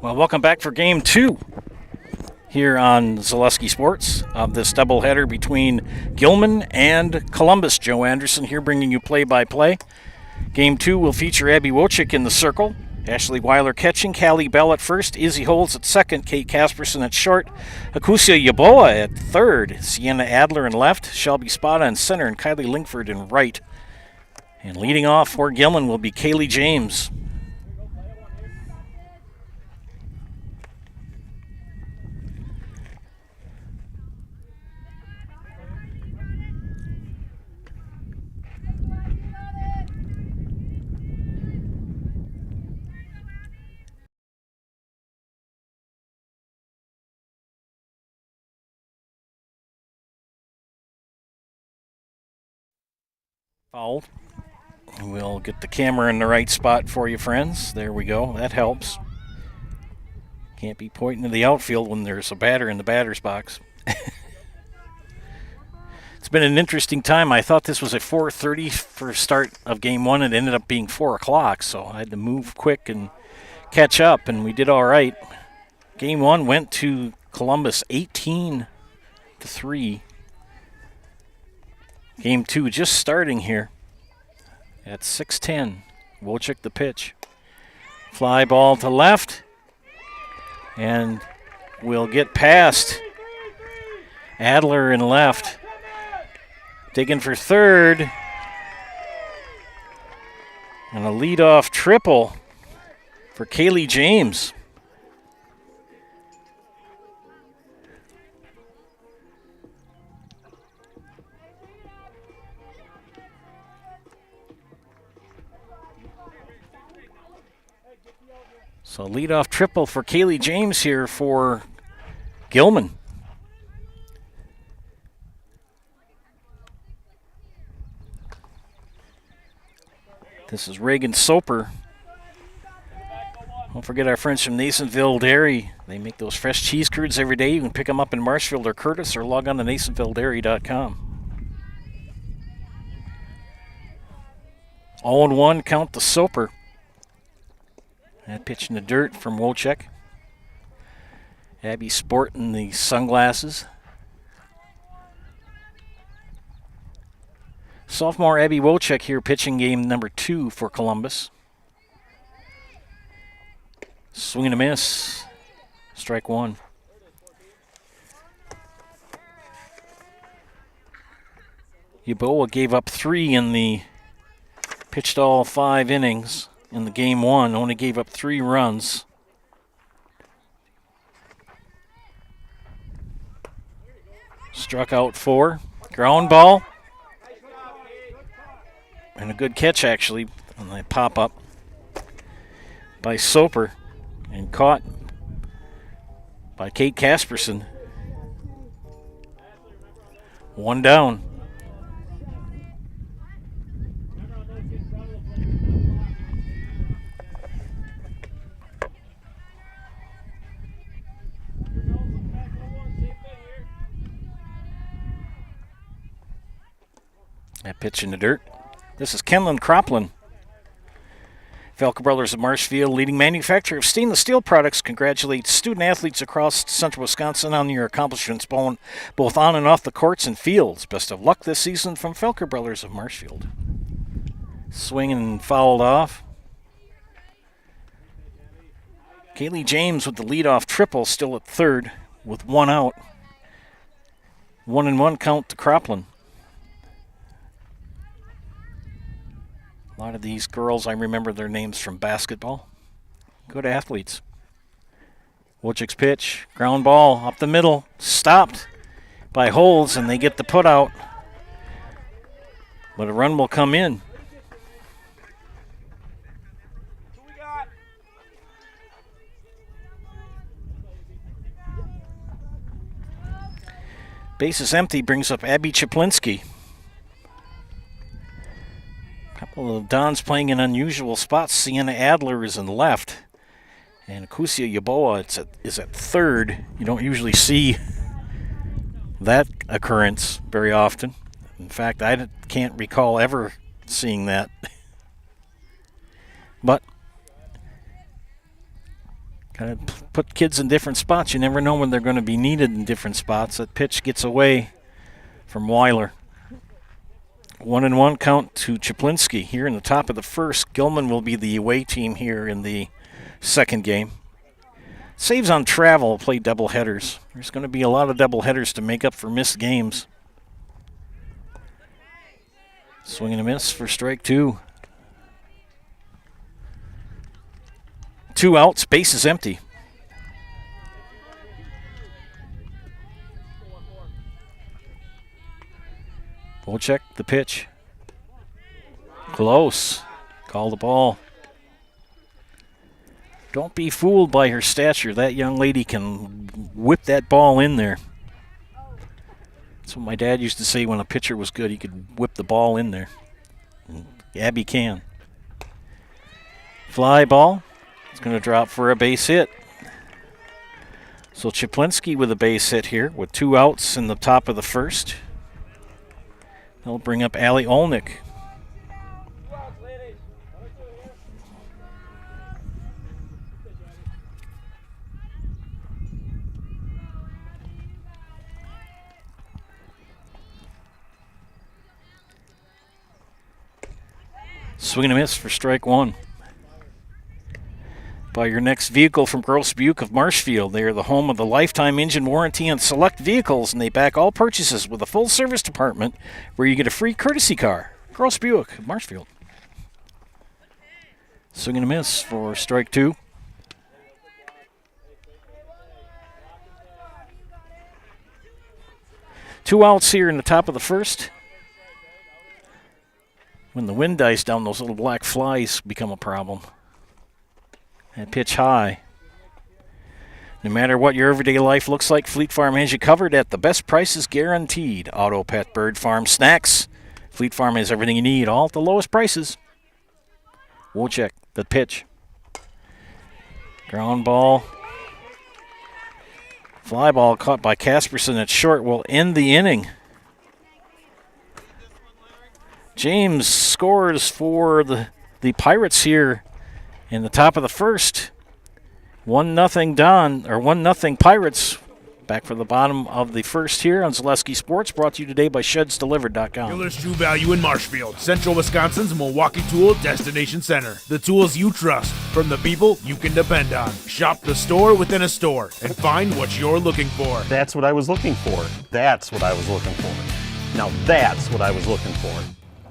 Well, welcome back for Game 2 here on Zaleski Sports of this doubleheader between Gilman and Columbus. Joe Anderson here bringing you play-by-play. Game 2 will feature Abby Wojcik in the circle, Ashley Weiler catching, Callie Bell at first, Izzy Holds at second, Kate Casperson at short, Akusia Yaboa at third, Sienna Adler in left, Shelby Spada in center, and Kylie Linkford in right. And leading off for Gilman will be Kaylee James. Fouled. We'll get the camera in the right spot for you, friends. There we go. That helps. Can't be pointing to the outfield when there's a batter in the batter's box. It's been an interesting time. I thought this was a 4:30 for start of Game 1. It ended up being 4 o'clock, so I had to move quick and catch up, and we did all right. Game 1 went to Columbus 18-3. Game 2 just starting here at 6:10. Wojcik the pitch. Fly ball to left. And we'll get past Adler in left. Digging for third. And a leadoff triple for Kaylee James. So leadoff triple for Kaylee James here for Gilman. This is Reagan Soper. Don't forget our friends from Nasonville Dairy. They make those fresh cheese curds every day. You can pick them up in Marshfield or Curtis or log on to NasonvilleDairy.com. 0-1 count to Soper. That pitch in the dirt from Wojcik. Abby sporting the sunglasses. Sophomore Abby Wojcik here pitching game number 2 for Columbus. Swing and a miss. Strike 1. Yaboa gave up 3 in the pitched all 5 innings. In the game 1, only gave up 3 runs. Struck out 4. Ground ball. And a good catch, actually, on the pop-up by Soper. And caught by Kate Casperson. 1 down. That pitch in the dirt. This is Kenlyn Cropland. Felker Brothers of Marshfield, leading manufacturer of stainless steel products, congratulates student athletes across central Wisconsin on your accomplishments both on and off the courts and fields. Best of luck this season from Felker Brothers of Marshfield. Swinging and fouled off. Kaylee James with the leadoff triple, still at third with 1 out. 1-1 count to Cropland. A lot of these girls, I remember their names from basketball. Good athletes. Wojcik's pitch, ground ball up the middle, stopped by Holds, and they get the put out. But a run will come in. Base is empty, brings up Abby Chaplinski. Couple of Dons playing in unusual spots. Sienna Adler is in left, and Akusia Yaboa is at third. You don't usually see that occurrence very often. In fact, I can't recall ever seeing that. But Kind of put kids in different spots. You never know when they're going to be needed in different spots. That pitch gets away from Weiler. 1-1 count to Chaplinski here in the top of the first. Gilman will be the away team here in the second game. Saves on travel play doubleheaders. There's going to be a lot of doubleheaders to make up for missed games. Swing and a miss for strike 2. 2 outs, base is empty. Wojcik, the pitch. Close. Call the ball. Don't be fooled by her stature. That young lady can whip that ball in there. That's what my dad used to say when a pitcher was good. He could whip the ball in there. And Abby can. Fly ball. It's going to drop for a base hit. So Chaplinski with a base hit here with 2 outs in the top of the first. They'll bring up Allie Olnick. Swing and a miss for strike 1. Buy your next vehicle from Gross Buick of Marshfield. They are the home of the lifetime engine warranty on select vehicles, and they back all purchases with a full service department where you get a free courtesy car. Gross Buick of Marshfield. Swing and a miss for strike 2. Two outs here in the top of the first. When the wind dies down, those little black flies become a problem. And pitch high. No matter what your everyday life looks like, Fleet Farm has you covered at the best prices guaranteed. Auto, pet, bird, farm, snacks. Fleet Farm has everything you need, all at the lowest prices. Wojcik, the pitch. Ground ball. Fly ball caught by Casperson at short will end the inning. James scores for the Pirates here in the top of the first. 1-0 Don, or 1-0 Pirates. Back for the bottom of the first here on Zaleski Sports, brought to you today by ShedsDelivered.com. Miller's True Value in Marshfield, Central Wisconsin's Milwaukee Tool Destination Center. The tools you trust from the people you can depend on. Shop the store within a store and find what you're looking for. That's what I was looking for. That's what I was looking for. Now that's what I was looking for.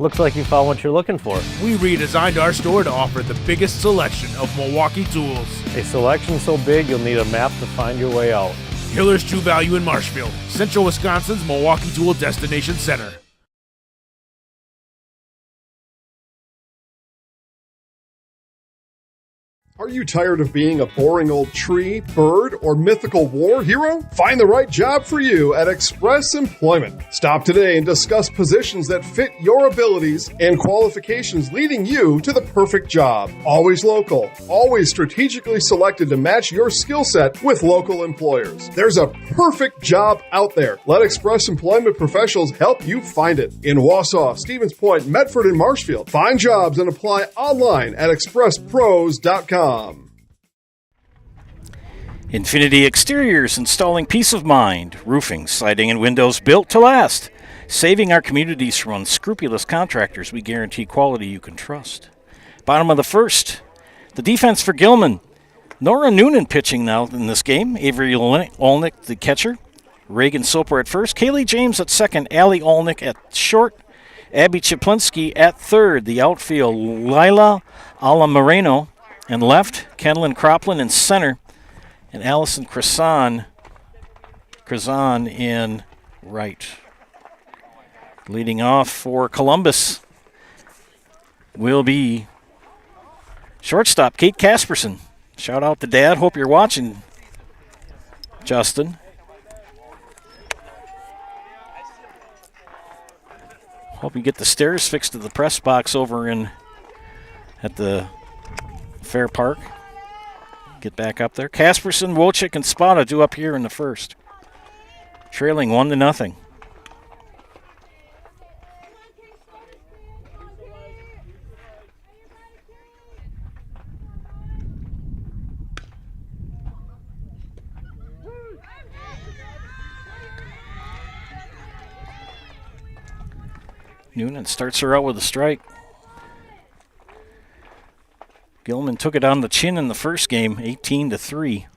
Looks like you found what you're looking for. We redesigned our store to offer the biggest selection of Milwaukee tools. A selection so big you'll need a map to find your way out. Miller's True Value in Marshfield, Central Wisconsin's Milwaukee Tool Destination Center. Are you tired of being a boring old tree, bird, or mythical war hero? Find the right job for you at Express Employment. Stop today and discuss positions that fit your abilities and qualifications, leading you to the perfect job. Always local, always strategically selected to match your skill set with local employers. There's a perfect job out there. Let Express Employment professionals help you find it. In Wausau, Stevens Point, Medford, and Marshfield. Find jobs and apply online at expresspros.com. Infinity Exteriors, installing peace of mind. Roofing, siding, and windows built to last. Saving our communities from unscrupulous contractors, we guarantee quality you can trust. Bottom of the first. The defense for Gilman. Nora Noonan pitching now in this game. Avery Olnick, the catcher. Reagan Soper at first. Kaylee James at second. Allie Olnick at short. Abby Chaplinski at third. The outfield, Lila Alamoreno in left. Kendallyn Cropland in center. And Allison Crazan in right. Leading off for Columbus will be shortstop Kate Casperson. Shout out to Dad. Hope you're watching, Justin. Hope you get the stairs fixed to the press box over at the Fair Park. Get back up there. Casperson, Wojcik, and Spada due up here in the first. Trailing 1-0. Noonan starts her out with a strike. Gilman took it on the chin in the first game, 18-3.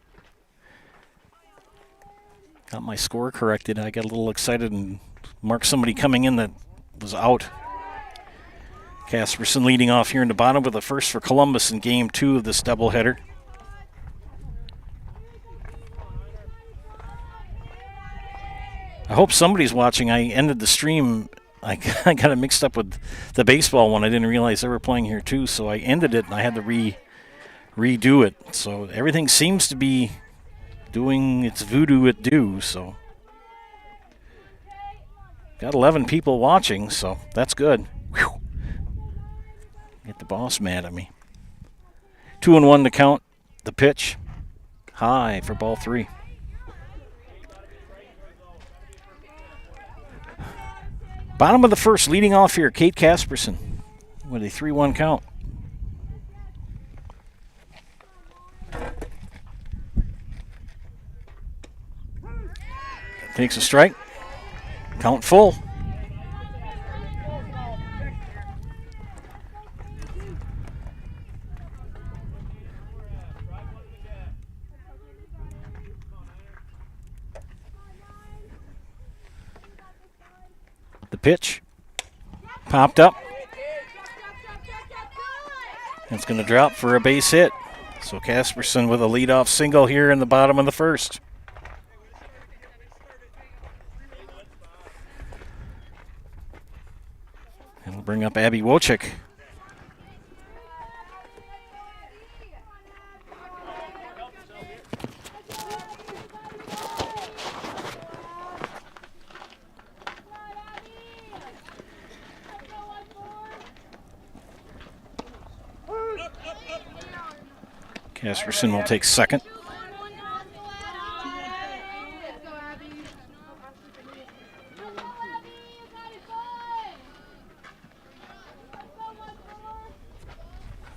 Got my score corrected. I got a little excited and marked somebody coming in that was out. Casperson leading off here in the bottom with a first for Columbus in game 2 of this doubleheader. I hope somebody's watching. I ended the stream. I got it mixed up with the baseball one. I didn't realize they were playing here too, so I ended it and I had to redo it. So everything seems to be doing its voodoo it do. So got 11 people watching, so that's good. Whew. Get the boss mad at me. 2-1 to count. The pitch high for ball 3. Bottom of the first, leading off here, Kate Casperson with a 3-1 count. Takes a strike. Count full. The pitch popped up. It's going to drop for a base hit. So Casperson with a leadoff single here in the bottom of the first. It'll bring up Abby Wojcik. Casperson will take second.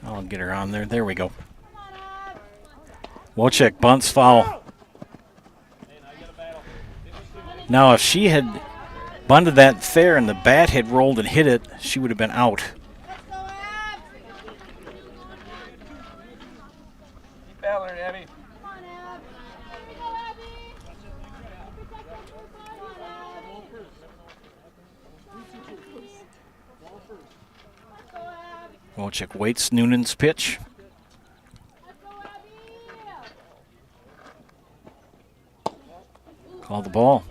I'll get her on there. There we go. Wojcik bunts foul. Now, if she had bunted that fair and the bat had rolled and hit it, she would have been out. Wojcik waits Noonan's pitch. Call the ball.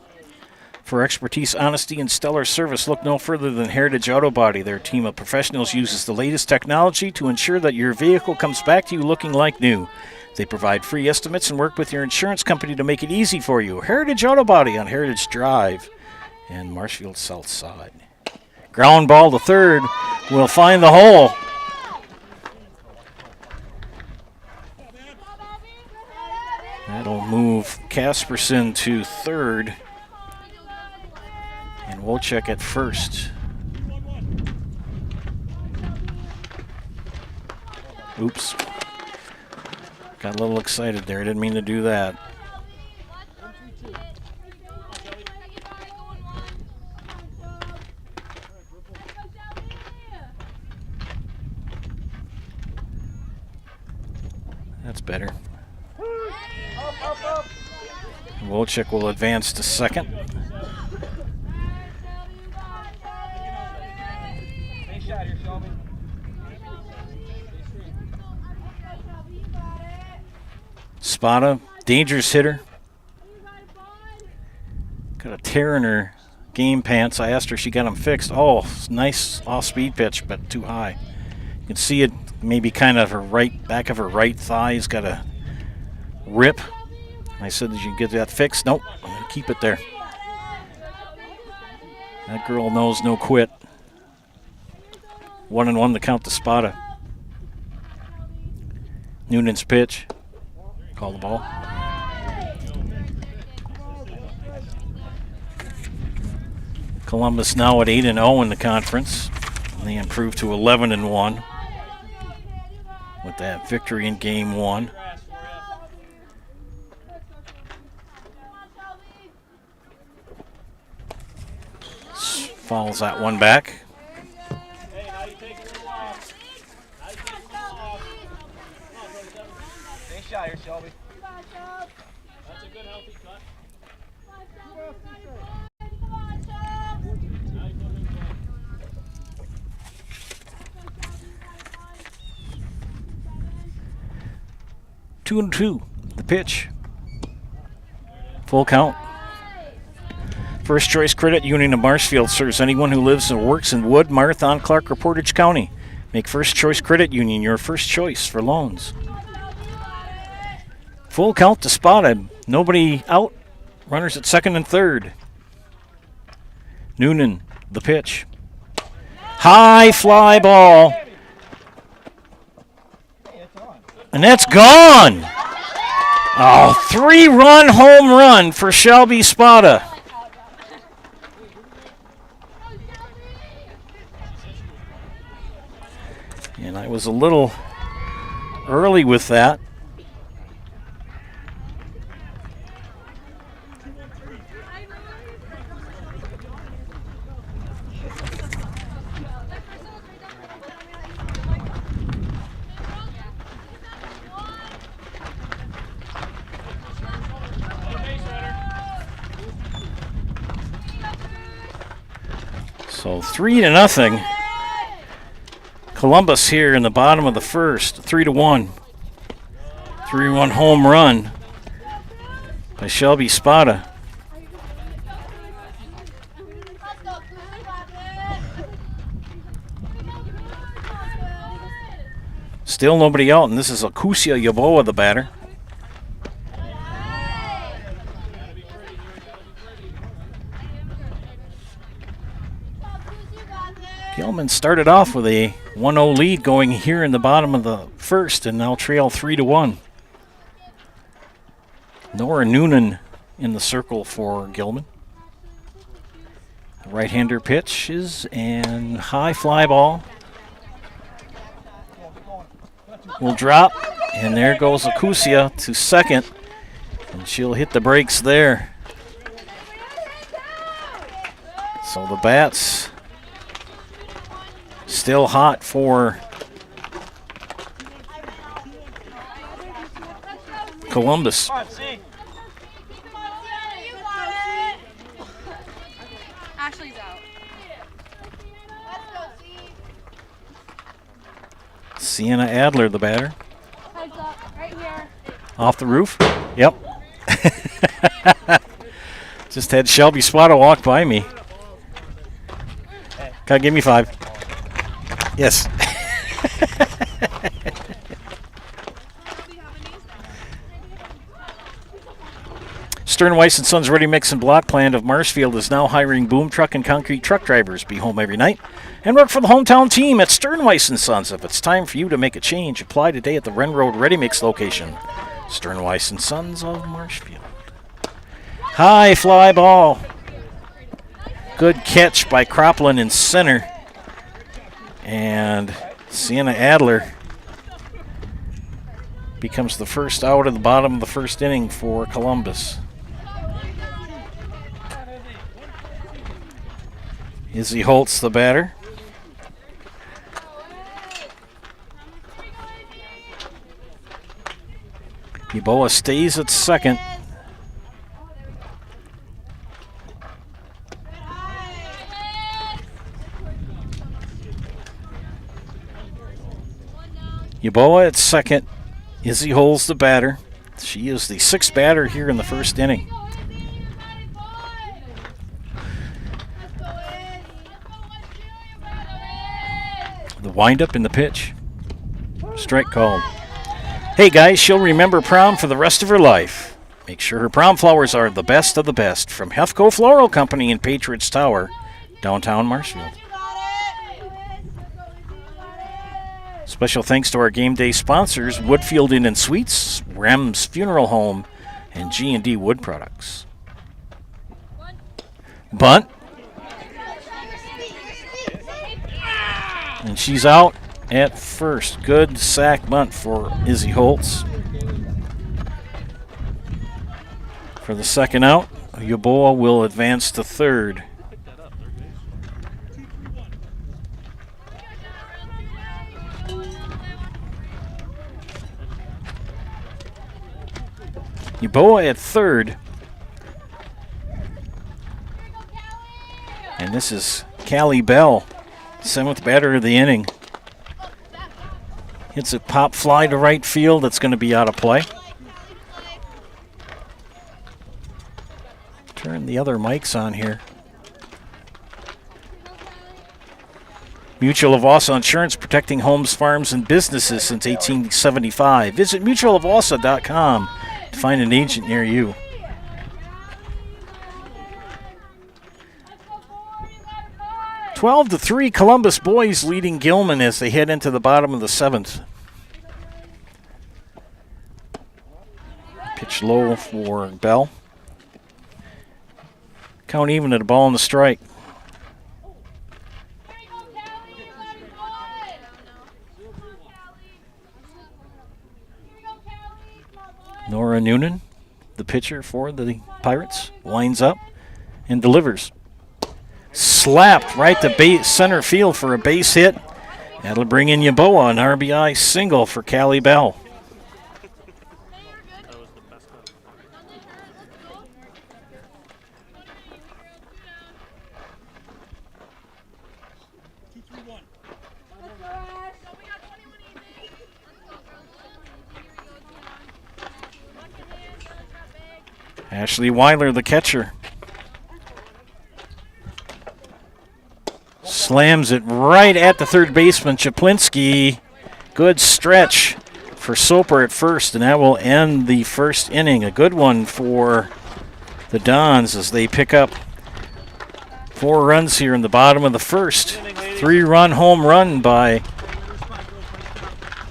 For expertise, honesty, and stellar service, look no further than Heritage Auto Body. Their team of professionals uses the latest technology to ensure that your vehicle comes back to you looking like new. They provide free estimates and work with your insurance company to make it easy for you. Heritage Auto Body on Heritage Drive and Marshfield South Side. Ground ball to third will find the hole. That'll move Casperson to third and Wojcik at first. Oops. Got a little excited there. I didn't mean to do that. That's better. Wojcik will advance to second. Spada, dangerous hitter. Got a tear in her game pants. I asked her if she got them fixed. Oh, nice off-speed pitch, but too high. You can see it maybe kind of her right back of her right thigh's got a rip. I said, did you get that fixed? Nope, I'm going to keep it there. That girl knows no quit. 1-1 to count to Spada. Noonan's pitch. Call the ball. Columbus now at 8-0 in the conference. They improved to 11-1 with that victory in game 1. Fouls that one back. 2-2. The pitch. Full count. First Choice Credit Union of Marshfield serves anyone who lives and works in Wood, Marathon, Clark, or Portage County. Make First Choice Credit Union your first choice for loans. Full count to Spotted. Nobody out. Runners at second and third. Noonan, the pitch. High fly ball. And that's gone. Oh, 3-run home run for Shelby Spada. And I was a little early with that. So 3-0. Columbus here in the bottom of the first, 3-1. 3-1 home run by Shelby Spada. Still nobody out, and this is Akusia Yaboa, the batter. Gilman started off with a 1-0 lead going here in the bottom of the first and now trail 3-1. Nora Noonan in the circle for Gilman. Right-hander pitches and high fly ball. Will drop, and there goes Akusia to second, and she'll hit the brakes there. So the bats still hot for Columbus. Ashley's out. Sienna Adler, the batter. Heads up, right here. Off the roof. Yep. Just had Shelby Spada walk by me. God, give me 5. Yes. Stern Weiss & Sons Ready Mix and Block Plant of Marshfield is now hiring boom truck and concrete truck drivers. Be home every night and work for the hometown team at Stern Weiss & Sons. If it's time for you to make a change, apply today at the Wren Road Ready Mix location. Stern Weiss & Sons of Marshfield. High fly ball. Good catch by Cropland in center. And Sienna Adler becomes the first out of the bottom of the first inning for Columbus. Izzy Holtz, the batter. Yeboah stays at second. Yeboah at second. Izzy Holtz, the batter. She is the 6th batter here in the first inning. The windup in the pitch. Strike called. Hey guys, she'll remember prom for the rest of her life. Make sure her prom flowers are the best of the best from Hefco Floral Company in Patriots Tower, downtown Marshfield. Special thanks to our game day sponsors, Woodfield Inn and Suites, Rem's Funeral Home, and G&D Wood Products. Bunt. And she's out at first. Good sack bunt for Izzy Holtz. For the second out, Yeboah will advance to third. Yeboah at third. And this is Callie Bell, 7th batter of the inning. Hits a pop fly to right field. That's going to be out of play. Turn the other mics on here. Mutual of Wausau Insurance, protecting homes, farms, and businesses since 1875. Visit mutualofwausau.com to find an agent near you. Twelve to 3, Columbus boys leading Gilman as they head into the bottom of the 7th. Pitch low for Bell. Count even at a ball and a strike. Nora Noonan, the pitcher for the Pirates, winds up and delivers. Slapped right to center field for a base hit. That'll bring in Yaboa, an RBI single for Callie Bell. Ashley Weiler, the catcher. Slams it right at the third baseman, Chaplinski. Good stretch for Soper at first, and that will end the first inning. A good one for the Dons as they pick up 4 runs here in the bottom of the first. 3-run home run by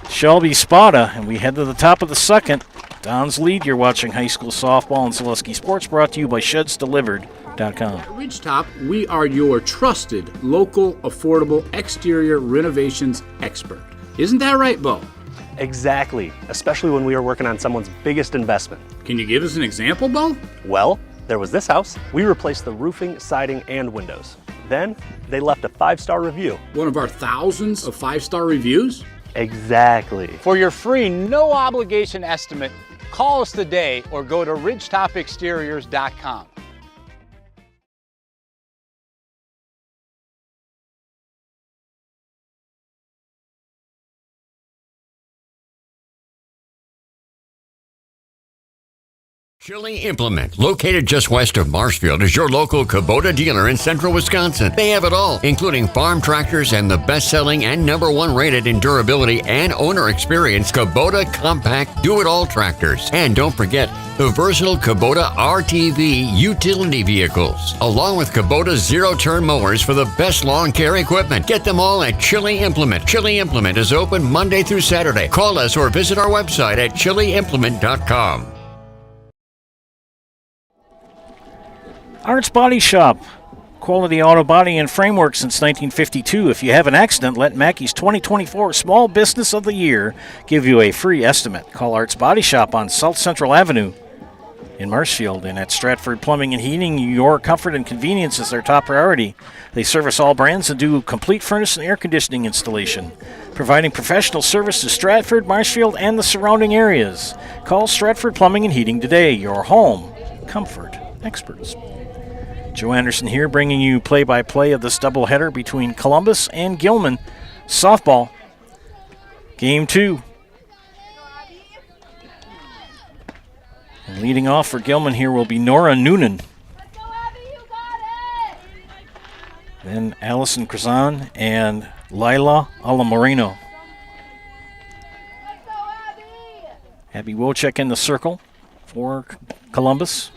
Shelby Spada, and we head to the top of the second. Dons lead. You're watching high school softball and Zaleski Sports, brought to you by ShedsDelivered.com. At Ridgetop, we are your trusted, local, affordable exterior renovations expert. Isn't that right, Bo? Exactly, especially when we were working on someone's biggest investment. Can you give us an example, Bo? Well, there was this house. We replaced the roofing, siding, and windows. Then they left a 5-star review. One of our thousands of 5-star reviews? Exactly. For your free, no obligation estimate, call us today or go to ridgetopexteriors.com. Chili Implement, located just west of Marshfield, is your local Kubota dealer in central Wisconsin. They have it all, including farm tractors and the best-selling and #1 rated in durability and owner experience Kubota compact do-it-all tractors. And don't forget the versatile Kubota RTV utility vehicles, along with Kubota zero-turn mowers for the best lawn care equipment. Get them all at Chili Implement. Chili Implement is open Monday through Saturday. Call us or visit our website at chiliimplement.com. Arts Body Shop. Quality auto body and framework since 1952. If you have an accident, let Mackey's 2024 Small Business of the Year give you a free estimate. Call Arts Body Shop on South Central Avenue in Marshfield. And at Stratford Plumbing and Heating, your comfort and convenience is their top priority. They service all brands and do complete furnace and air conditioning installation, providing professional service to Stratford, Marshfield, and the surrounding areas. Call Stratford Plumbing and Heating today, your home comfort experts. Joe Anderson here, bringing you play-by-play of this doubleheader between Columbus and Gilman softball. Game 2. And leading off for Gilman here will be Nora Noonan. Then Allison Krazan and Lila Alamoreno. Abby Wojcik in the circle for Columbus.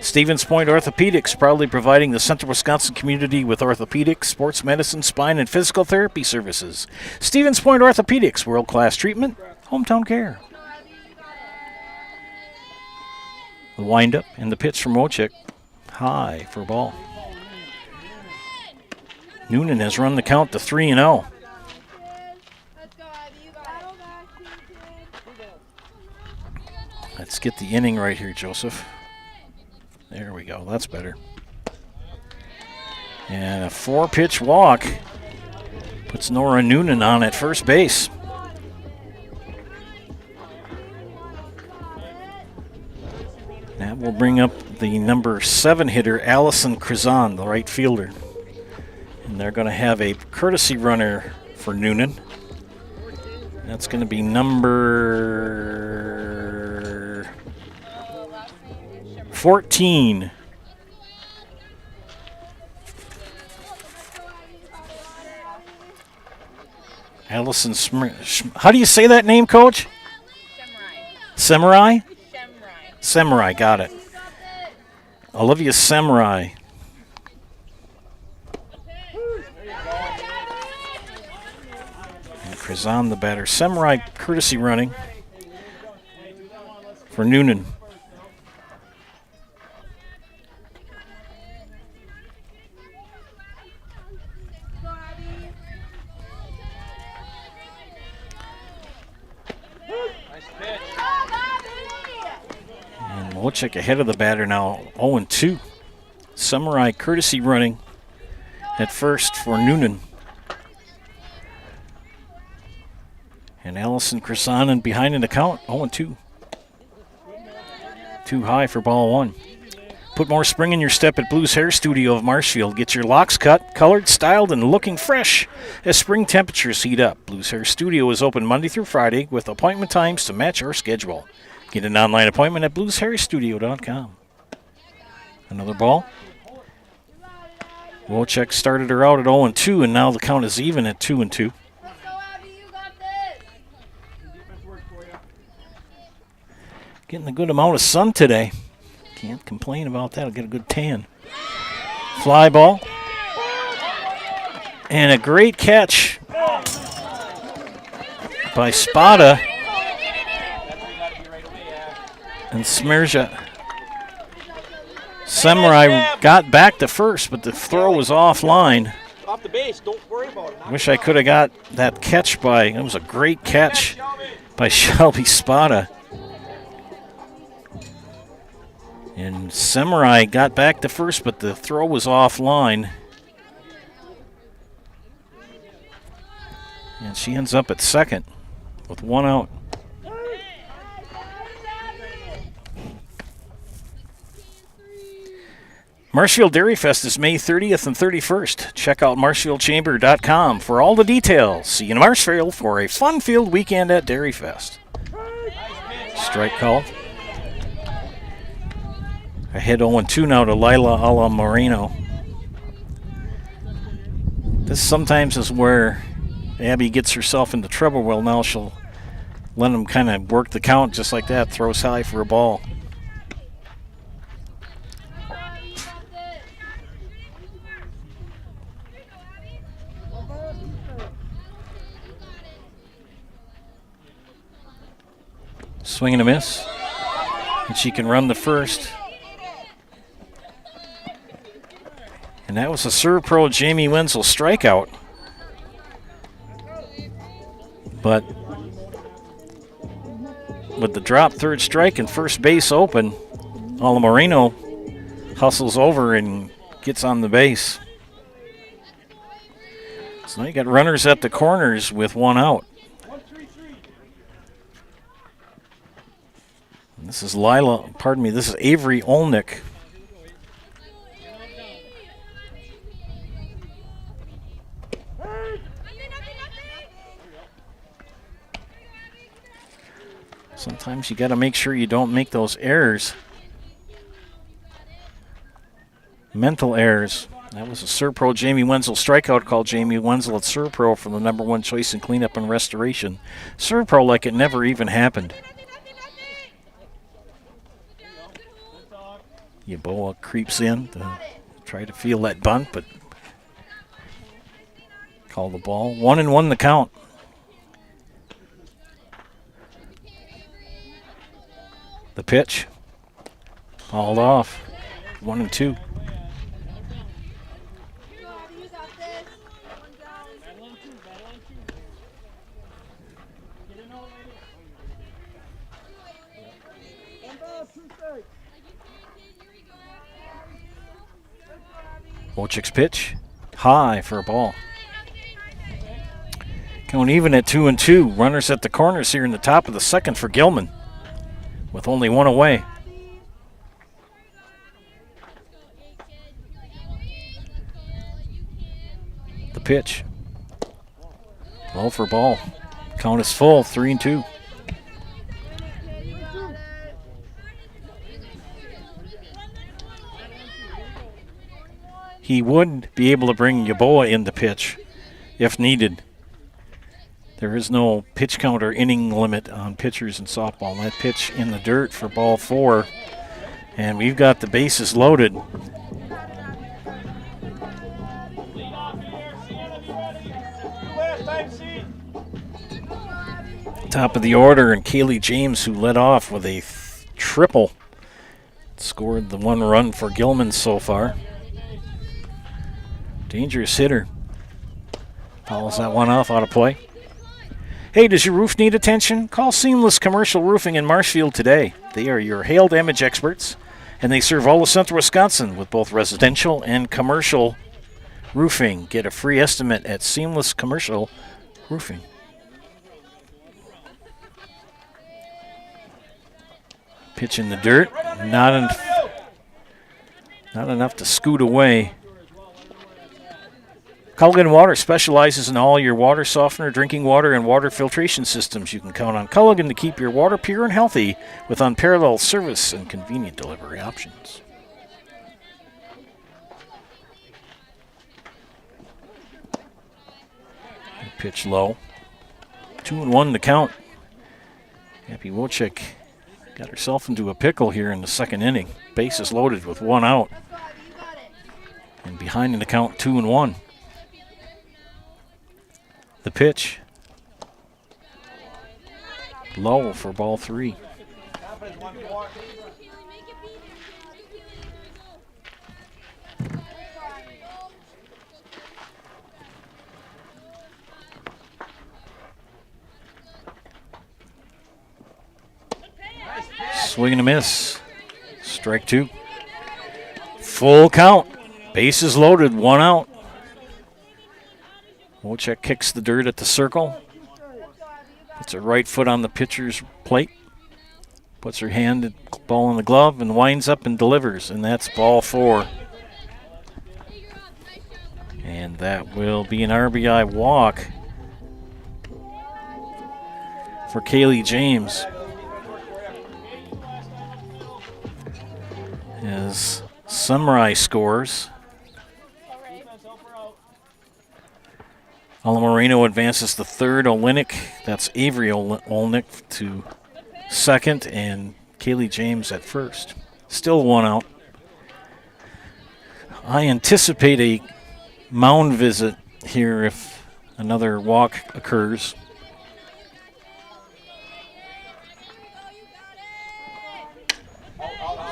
Stevens Point Orthopedics, proudly providing the Central Wisconsin community with orthopedic, sports medicine, spine, and physical therapy services. Stevens Point Orthopedics, world-class treatment, hometown care. The windup and the pitch from Wojcik, high for a ball. Noonan has run the count to 3-0. Let's get the inning right here, Joseph. There we go. That's better. And a 4-pitch walk puts Nora Noonan on at first base. That will bring up the number 7 hitter, Allison Krazan, the right fielder. And they're going to have a courtesy runner for Noonan. That's going to be number 14. Allison how do you say that name, Coach? Samurai? Samurai, got it. Olivia Samurai. And Krazan the batter. Samurai courtesy running for Noonan. Wojcik ahead of the batter now, 0-2. Samurai courtesy running at first for Noonan. And Allison Krasanen behind in the count, 0-2. Too high for ball one. Put more spring in your step at Blues Hair Studio of Marshfield. Get your locks cut, colored, styled, and looking fresh as spring temperatures heat up. Blues Hair Studio is open Monday through Friday with appointment times to match your schedule. Get an online appointment at blueshairstudio.com. Another ball. Wojcik started her out at 0-2, and now the count is even at 2-2. Getting a good amount of sun today. Can't complain about that. I'll get a good tan. Fly ball. And a great catch by Spada. And Smirja. Samurai got back to first, but the throw was offline. Off the base, don't worry about it. Wish I could have got that catch by, it was a great catch by Shelby Spada. And Samurai got back to first, but the throw was offline. And she ends up at second with one out. Marshfield Dairy Fest is May 30th and 31st. Check out marshfieldchamber.com for all the details. See you in Marshfield for a fun-filled weekend at Dairy Fest. Strike call. Ahead 0-2 now to Lila Ala Moreno. This sometimes is where Abby gets herself into trouble. Well, now she'll let him kind of work the count just like that. Throws high for a ball. Swing and a miss. And she can run the first. And that was a serve pro Jamie Wenzel strikeout. But with the drop third strike and first base open, Ala Moreno hustles over and gets on the base. So now you got runners at the corners with one out. This is this is Avery Olnick. Sometimes you got to make sure you don't make those errors. Mental errors. That was a Serpro Jamie Wenzel strikeout call. Jamie Wenzel at Serpro for the #1 choice in cleanup and restoration. Serpro like it never even happened. Yaboa creeps in to try to feel that bunt, but call the ball. 1-1 the count. The pitch. Hauled off. 1-2. Wojcik's pitch. High for a ball. Going even at 2-2. Runners at the corners here in the top of the second for Gilman, with only one away. The pitch. Low for ball. Count is full, 3-2. He would be able to bring Yaboa into pitch if needed. There is no pitch count or inning limit on pitchers in softball. That pitch in the dirt for ball 4. And we've got the bases loaded. Top of the order, and Kaylee James, who led off with a triple, scored the 1 run for Gilman so far. Dangerous hitter. Fouls that one off, out of play. Hey, does your roof need attention? Call Seamless Commercial Roofing in Marshfield today. They are your hail damage experts, and they serve all of central Wisconsin with both residential and commercial roofing. Get a free estimate at Seamless Commercial Roofing. Pitch in the dirt. Not enough to scoot away. Culligan Water specializes in all your water softener, drinking water, and water filtration systems. You can count on Culligan to keep your water pure and healthy with unparalleled service and convenient delivery options. Pitch low. 2-1 to count. Happy Wojcik got herself into a pickle here in the second inning. Bases loaded with 1 out. And behind in the count, 2-1. The pitch. Low for ball 3. Swing and a miss. Strike 2. Full count. Bases loaded, 1 out. Wojcik kicks the dirt at the circle. Puts her right foot on the pitcher's plate. Puts her hand at the ball in the glove and winds up and delivers. And that's ball 4. And that will be an RBI walk for Kaylee James. As Sunrise scores. Ala Moreno advances to third. Olenek, that's Avery Olenek, to second, and Kaylee James at first. Still 1 out. I anticipate a mound visit here if another walk occurs.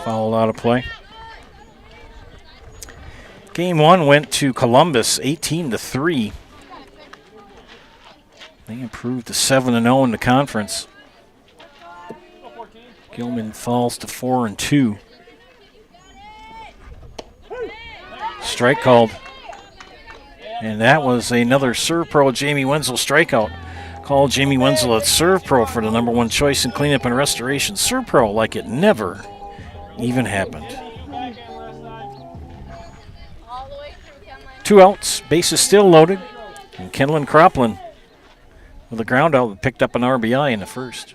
Fouled out of play. Game 1 went to Columbus, 18-3. They improved to 7-0 in the conference. Gilman falls to 4-2. Strike called. And that was another Serve Pro Jamie Wenzel strikeout. Call Jamie Wenzel at Serve Pro for the #1 choice in cleanup and restoration. Serve Pro like it never even happened. 2 outs, bases still loaded, and Kenlyn Cropland with a ground out that picked up an RBI in the first.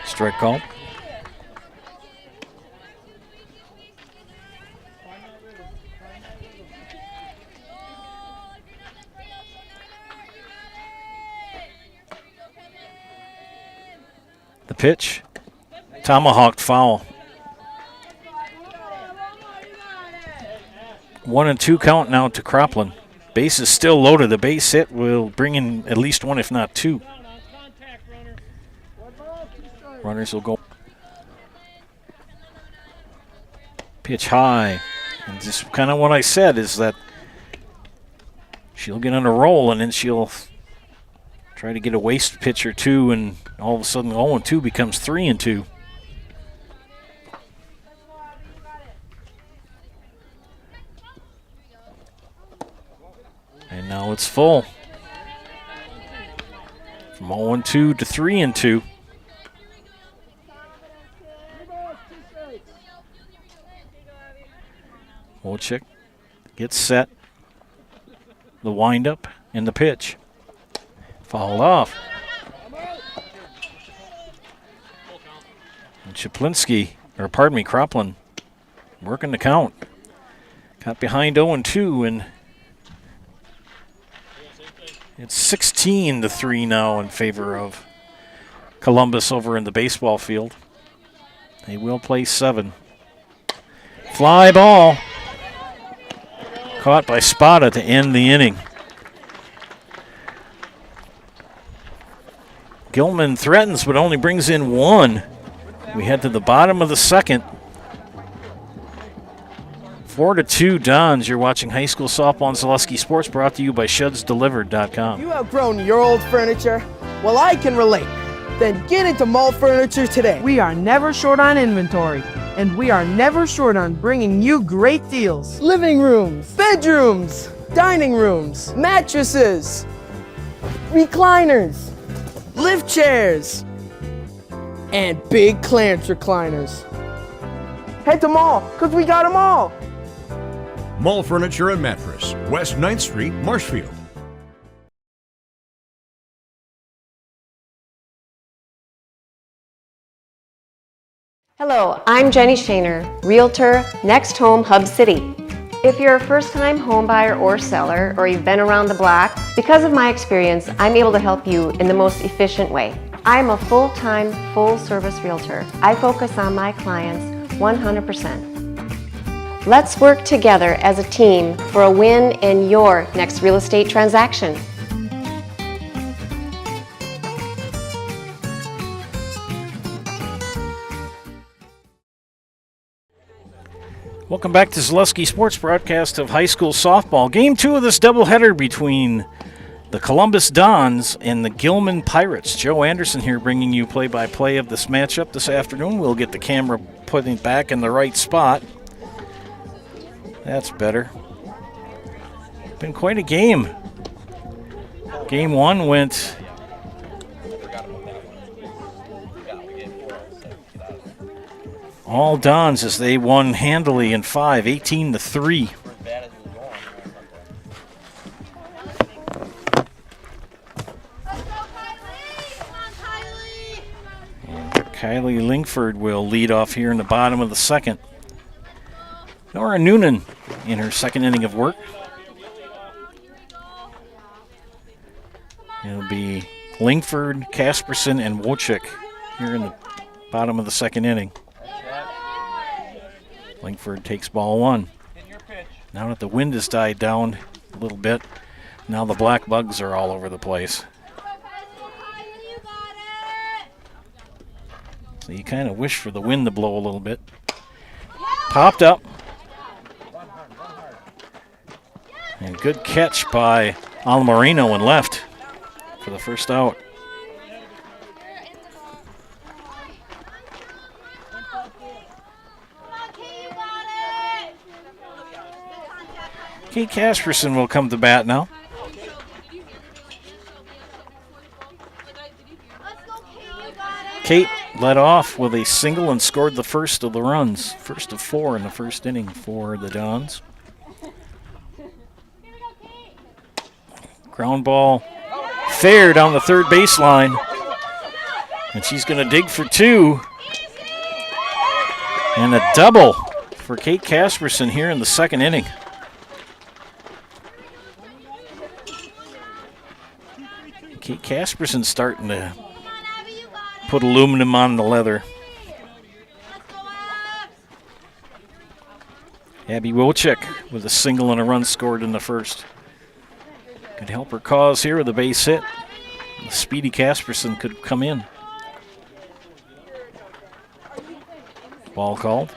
Strike call. The pitch, tomahawked foul. 1-2 count now to Cropland. Base is still loaded. The base hit will bring in at least 1, if not 2. Runners will go. Pitch high. And just kind of what I said is that she'll get on a roll and then she'll try to get a waste pitch or 2, and all of a sudden 0-2 becomes 3-2. And now it's full. From 0-2 to 3-2. Wojcik gets set. The windup and the pitch. Fouled off. And Croplin working the count. Got behind 0-2, and it's 16-3 now in favor of Columbus over in the baseball field. They will play 7. Fly ball. Caught by Spada to end the inning. Gilman threatens but only brings in 1. We head to the bottom of the second. 4-2 Dons. You're watching high school softball on Zaleski Sports, brought to you by ShudsDelivered.com. You have grown your old furniture? Well, I can relate. Then get into Mall Furniture today. We are never short on inventory, and we are never short on bringing you great deals. Living rooms, bedrooms, dining rooms, mattresses, recliners, lift chairs, and big clearance recliners. Head to Mall, because we got them all. Mall Furniture and Mattress, West 9th Street, Marshfield. Hello, I'm Jenny Shaner, Realtor, Next Home Hub City. If you're a first-time home buyer or seller, or you've been around the block, because of my experience, I'm able to help you in the most efficient way. I'm a full-time, full-service realtor. I focus on my clients 100%. Let's work together as a team for a win in your next real estate transaction. Welcome back to Zaleski Sports broadcast of high school softball. Game 2 of this doubleheader between the Columbus Dons and the Gilman Pirates. Joe Anderson here bringing you play-by-play of this matchup this afternoon. We'll get the camera putting back in the right spot. That's better. Been quite a game. Game 1 went all Dons as they won handily in 5, 18-3. And Kylie Lingford will lead off here in the bottom of the second. Nora Noonan in her second inning of work. It'll be Lingford, Casperson, and Wojcik here in the bottom of the second inning. Lingford takes ball 1. Now that the wind has died down a little bit, now the black bugs are all over the place. So you kind of wish for the wind to blow a little bit. Popped up. And good catch by Almarino and left for the first out. Kate Casperson will come to bat now. Kate led off with a single and scored the first of the runs. First of 4 in the first inning for the Dons. Ground ball fair down the third baseline. And she's going to dig for 2. And a double for Kate Casperson here in the second inning. Kate Casperson's starting to put aluminum on the leather. Abby Wojcik with a single and a run scored in the first. Could help her cause here with a base hit. The speedy Casperson could come in. Ball called.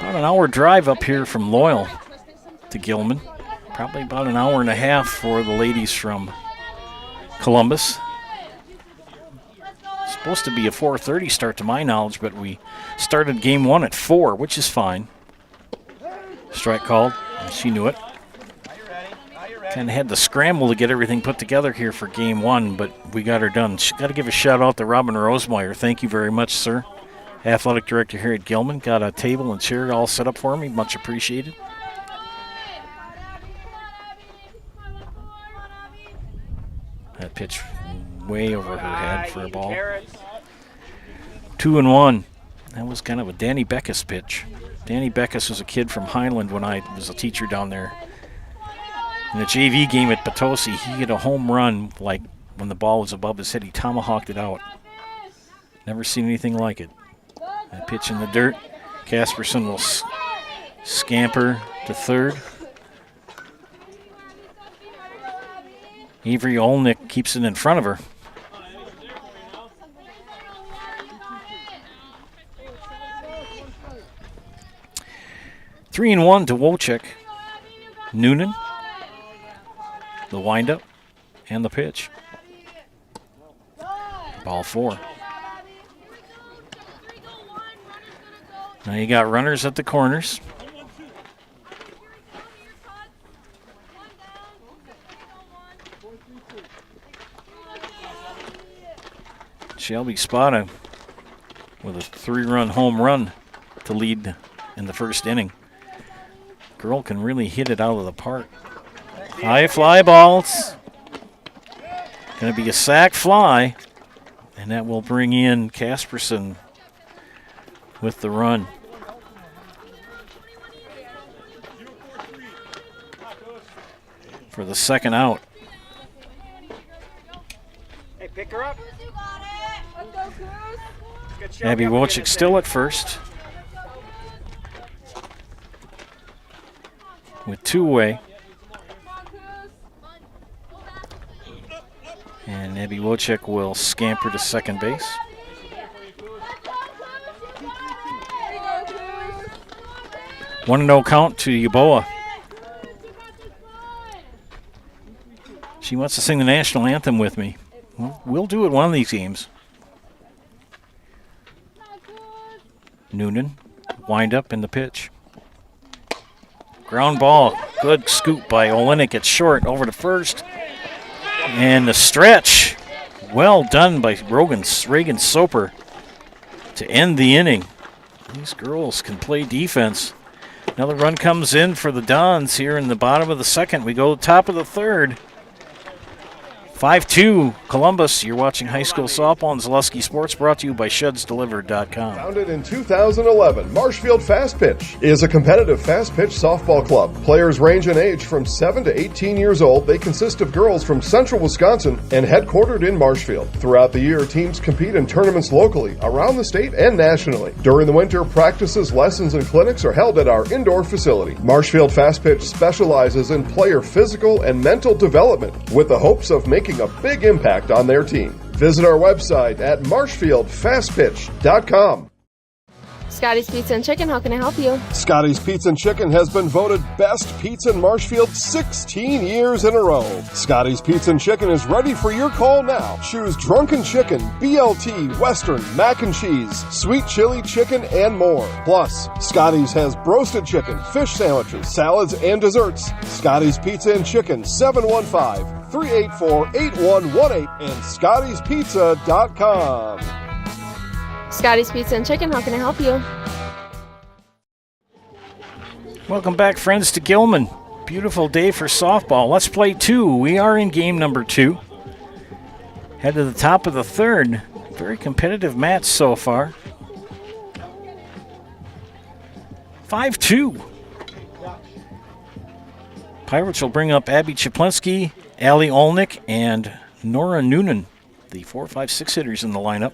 About an hour drive up here from Loyal to Gilman. Probably about an hour and a half for the ladies from Columbus. Supposed to be a 4:30 start to my knowledge, but we started game 1 at 4, which is fine. Strike called. She knew it. Kind of had to scramble to get everything put together here for game one, but we got her done. Got to give a shout out to Robin Rosemeyer. Thank you very much, sir. Athletic director here at Gilman. Got a table and chair all set up for me. Much appreciated. That pitch way over her head for a ball. 2-1. That was kind of a Danny Beckus pitch. Danny Beckus was a kid from Highland when I was a teacher down there. In a JV game at Potosi, he hit a home run like when the ball was above his head. He tomahawked it out. Never seen anything like it. That pitch in the dirt. Casperson will scamper to third. Avery Olnick keeps it in front of her. Three and one to Wojcik. Noonan. The windup and the pitch. Ball four. Now you got runners at the corners. Shelby Spada with a 3-run home run to lead in the first inning. Girl can really hit it out of the park. High fly balls. Going to be a sac fly, and that will bring in Casperson with the run. For the second out. Hey, pick her up. Abby Wojcik still at first. With two away. And Abby Wojcik will scamper to second base. One no count to Yaboa. She wants to sing the national anthem with me. Well, we'll do it one of these games. Noonan, wind up in the pitch. Ground ball, good scoop by Olenek at short over to first. And the stretch, well done by Reagan Soper to end the inning. These girls can play defense. Another run comes in for the Dons here in the bottom of the second. We go top of the third. 5-2 Columbus. You're watching high school softball on Zaleski Sports, brought to you by ShedsDelivered.com. Founded in 2011, Marshfield Fast Pitch is a competitive fast pitch softball club. Players range in age from 7 to 18 years old. They consist of girls from central Wisconsin and headquartered in Marshfield. Throughout the year, teams compete in tournaments locally, around the state, and nationally. During the winter, practices, lessons, and clinics are held at our indoor facility. Marshfield Fast Pitch specializes in player physical and mental development with the hopes of making a big impact on their team. Visit our website at marshfieldfastpitch.com. Scotty's Pizza and Chicken, how can I help you? Scotty's Pizza and Chicken has been voted best pizza in Marshfield 16 years in a row. Scotty's Pizza and Chicken is ready for your call now. Choose drunken chicken, BLT, Western, mac and cheese, sweet chili chicken, and more. Plus, Scotty's has broasted chicken, fish sandwiches, salads, and desserts. Scotty's Pizza and Chicken, 715-384-8118 and Scotty'sPizza.com. Scotty's Pizza and Chicken, how can I help you? Welcome back, friends, to Gilman. Beautiful day for softball. Let's play two. We are in game number 2. Head to the top of the third. Very competitive match so far. 5-2. Pirates will bring up Abby Chaplinski, Allie Olnick, and Nora Noonan, the 4, 5, 6 hitters in the lineup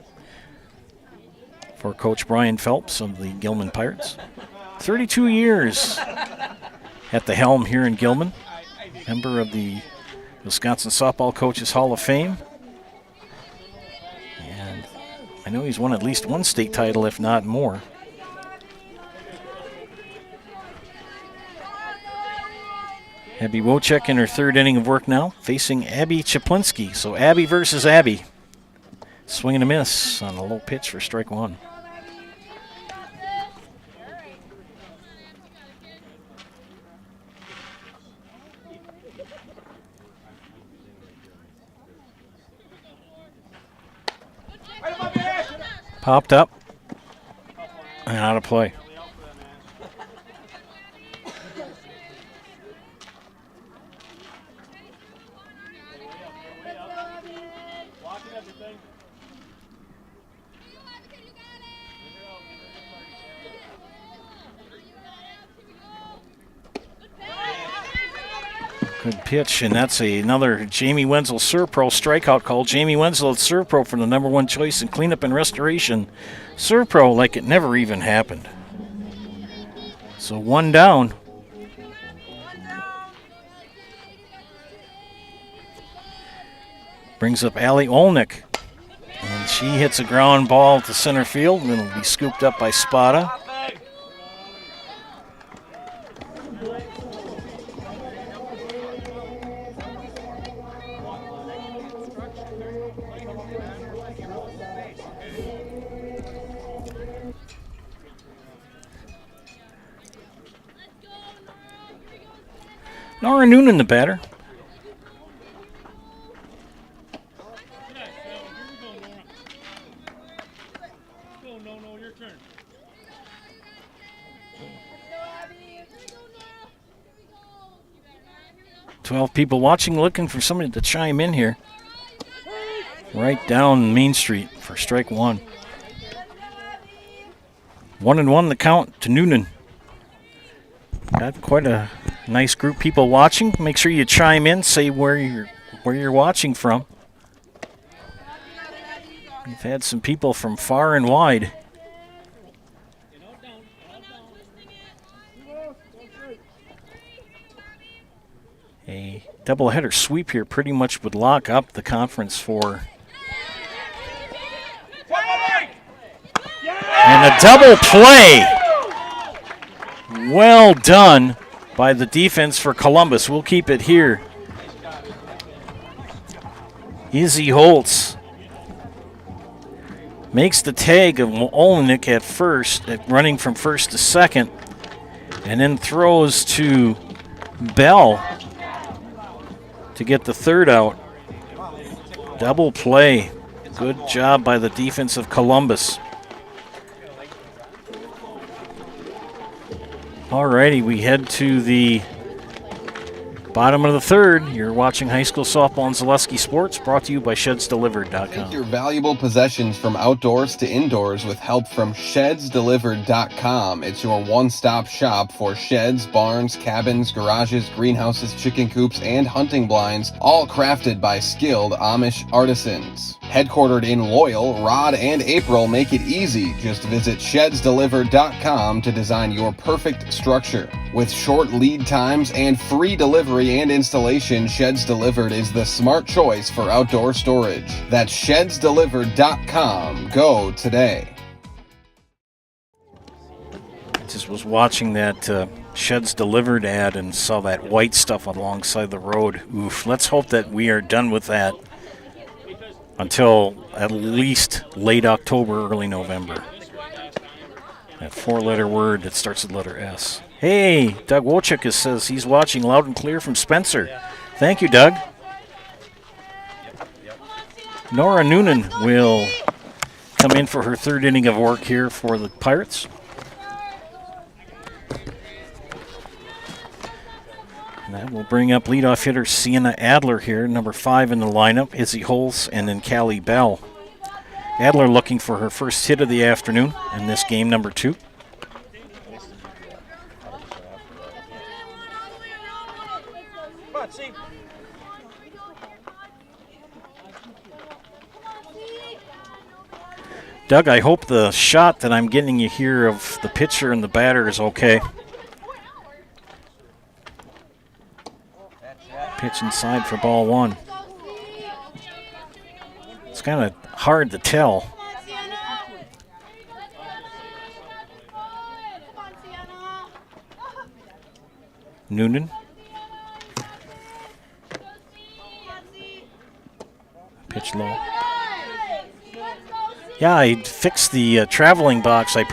for Coach Brian Phelps of the Gilman Pirates. 32 years at the helm here in Gilman. Member of the Wisconsin Softball Coaches Hall of Fame. And I know he's won at least one state title, if not more. Abby Wojcik in her third inning of work now, facing Abby Chaplinski. So Abby versus Abby. Swing and a miss on a low pitch for strike one. Popped up and out of play. Good pitch, and that's another Jamie Wenzel Serve Pro strikeout call. Jamie Wenzel at Serve Pro for the #1 choice in cleanup and restoration. Serve Pro like it never even happened. So 1 down. Brings up Allie Olnick, and she hits a ground ball to center field, and it'll be scooped up by Spada. Nora Noonan, the batter. Your turn. 12 people watching, looking for somebody to chime in here. Right down Main Street for strike 1. 1-1 the count to Noonan. Got quite a nice group of people watching. Make sure you chime in, say where you're watching from. We've had some people from far and wide. A doubleheader sweep here pretty much would lock up the conference for. And a double play. Well done by the defense for Columbus. We'll keep it here. Izzy Holtz makes the tag of Olenek at first, running from first to second, and then throws to Bell to get the third out. Double play. Good job by the defense of Columbus. Alrighty, we head to the bottom of the third. You're watching high school softball and Zaleski Sports, brought to you by ShedsDelivered.com. Take your valuable possessions from outdoors to indoors with help from ShedsDelivered.com. It's your one-stop shop for sheds, barns, cabins, garages, greenhouses, chicken coops, and hunting blinds, all crafted by skilled Amish artisans. Headquartered in Loyal, Rod and April make it easy. Just visit ShedsDelivered.com to design your perfect structure. With short lead times and free delivery and installation, Sheds Delivered is the smart choice for outdoor storage. That's ShedsDelivered.com. Go today. I just was watching that Sheds Delivered ad and saw that white stuff alongside the road. Oof, let's hope that we are done with that until at least late October, early November. That 4-letter word that starts with the letter S. Hey, Doug Wojcik says he's watching loud and clear from Spencer. Thank you, Doug. Nora Noonan will come in for her third inning of work here for the Pirates. And that will bring up leadoff hitter Sienna Adler here, number 5 in the lineup, Izzy Holtz, and then Callie Bell. Adler looking for her first hit of the afternoon in this game, number 2. Doug, I hope the shot that I'm getting you here of the pitcher and the batter is okay. Pitch inside for ball 1. It's kind of hard to tell. Noonan. Pitch low. Yeah, I fixed the traveling box. I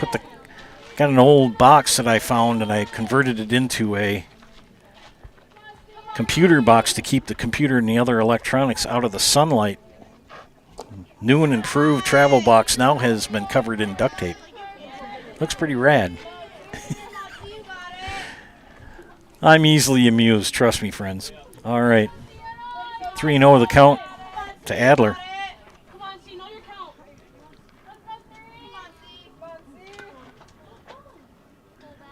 got an old box that I found and I converted it into a computer box to keep the computer and the other electronics out of the sunlight. New and improved travel box now has been covered in duct tape. Looks pretty rad. I'm easily amused, trust me, friends. All right. 3-0 the count to Adler.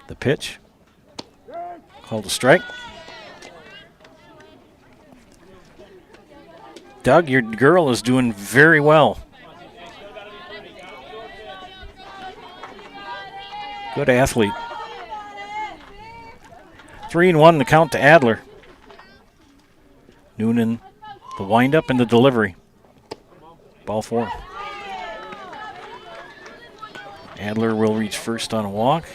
The pitch. Called a strike. Doug, your girl is doing very well. Good athlete. 3-1 the count to Adler. Noonan, the windup and the delivery. Ball 4. Adler will reach first on a walk.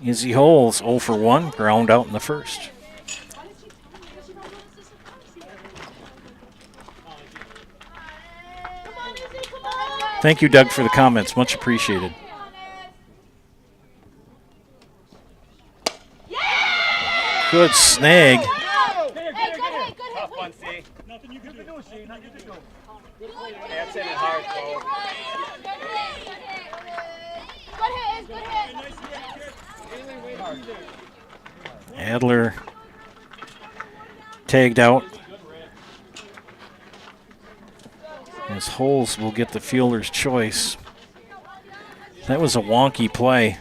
Izzy Holes 0 for 1, ground out in the first. Thank you, Doug, for the comments. Much appreciated. Good snag. Nothing you can do, see. Nothing you can do. That's it hard, Cole. Good hit. Adler tagged out. As Holes will get the fielder's choice. That was a wonky play.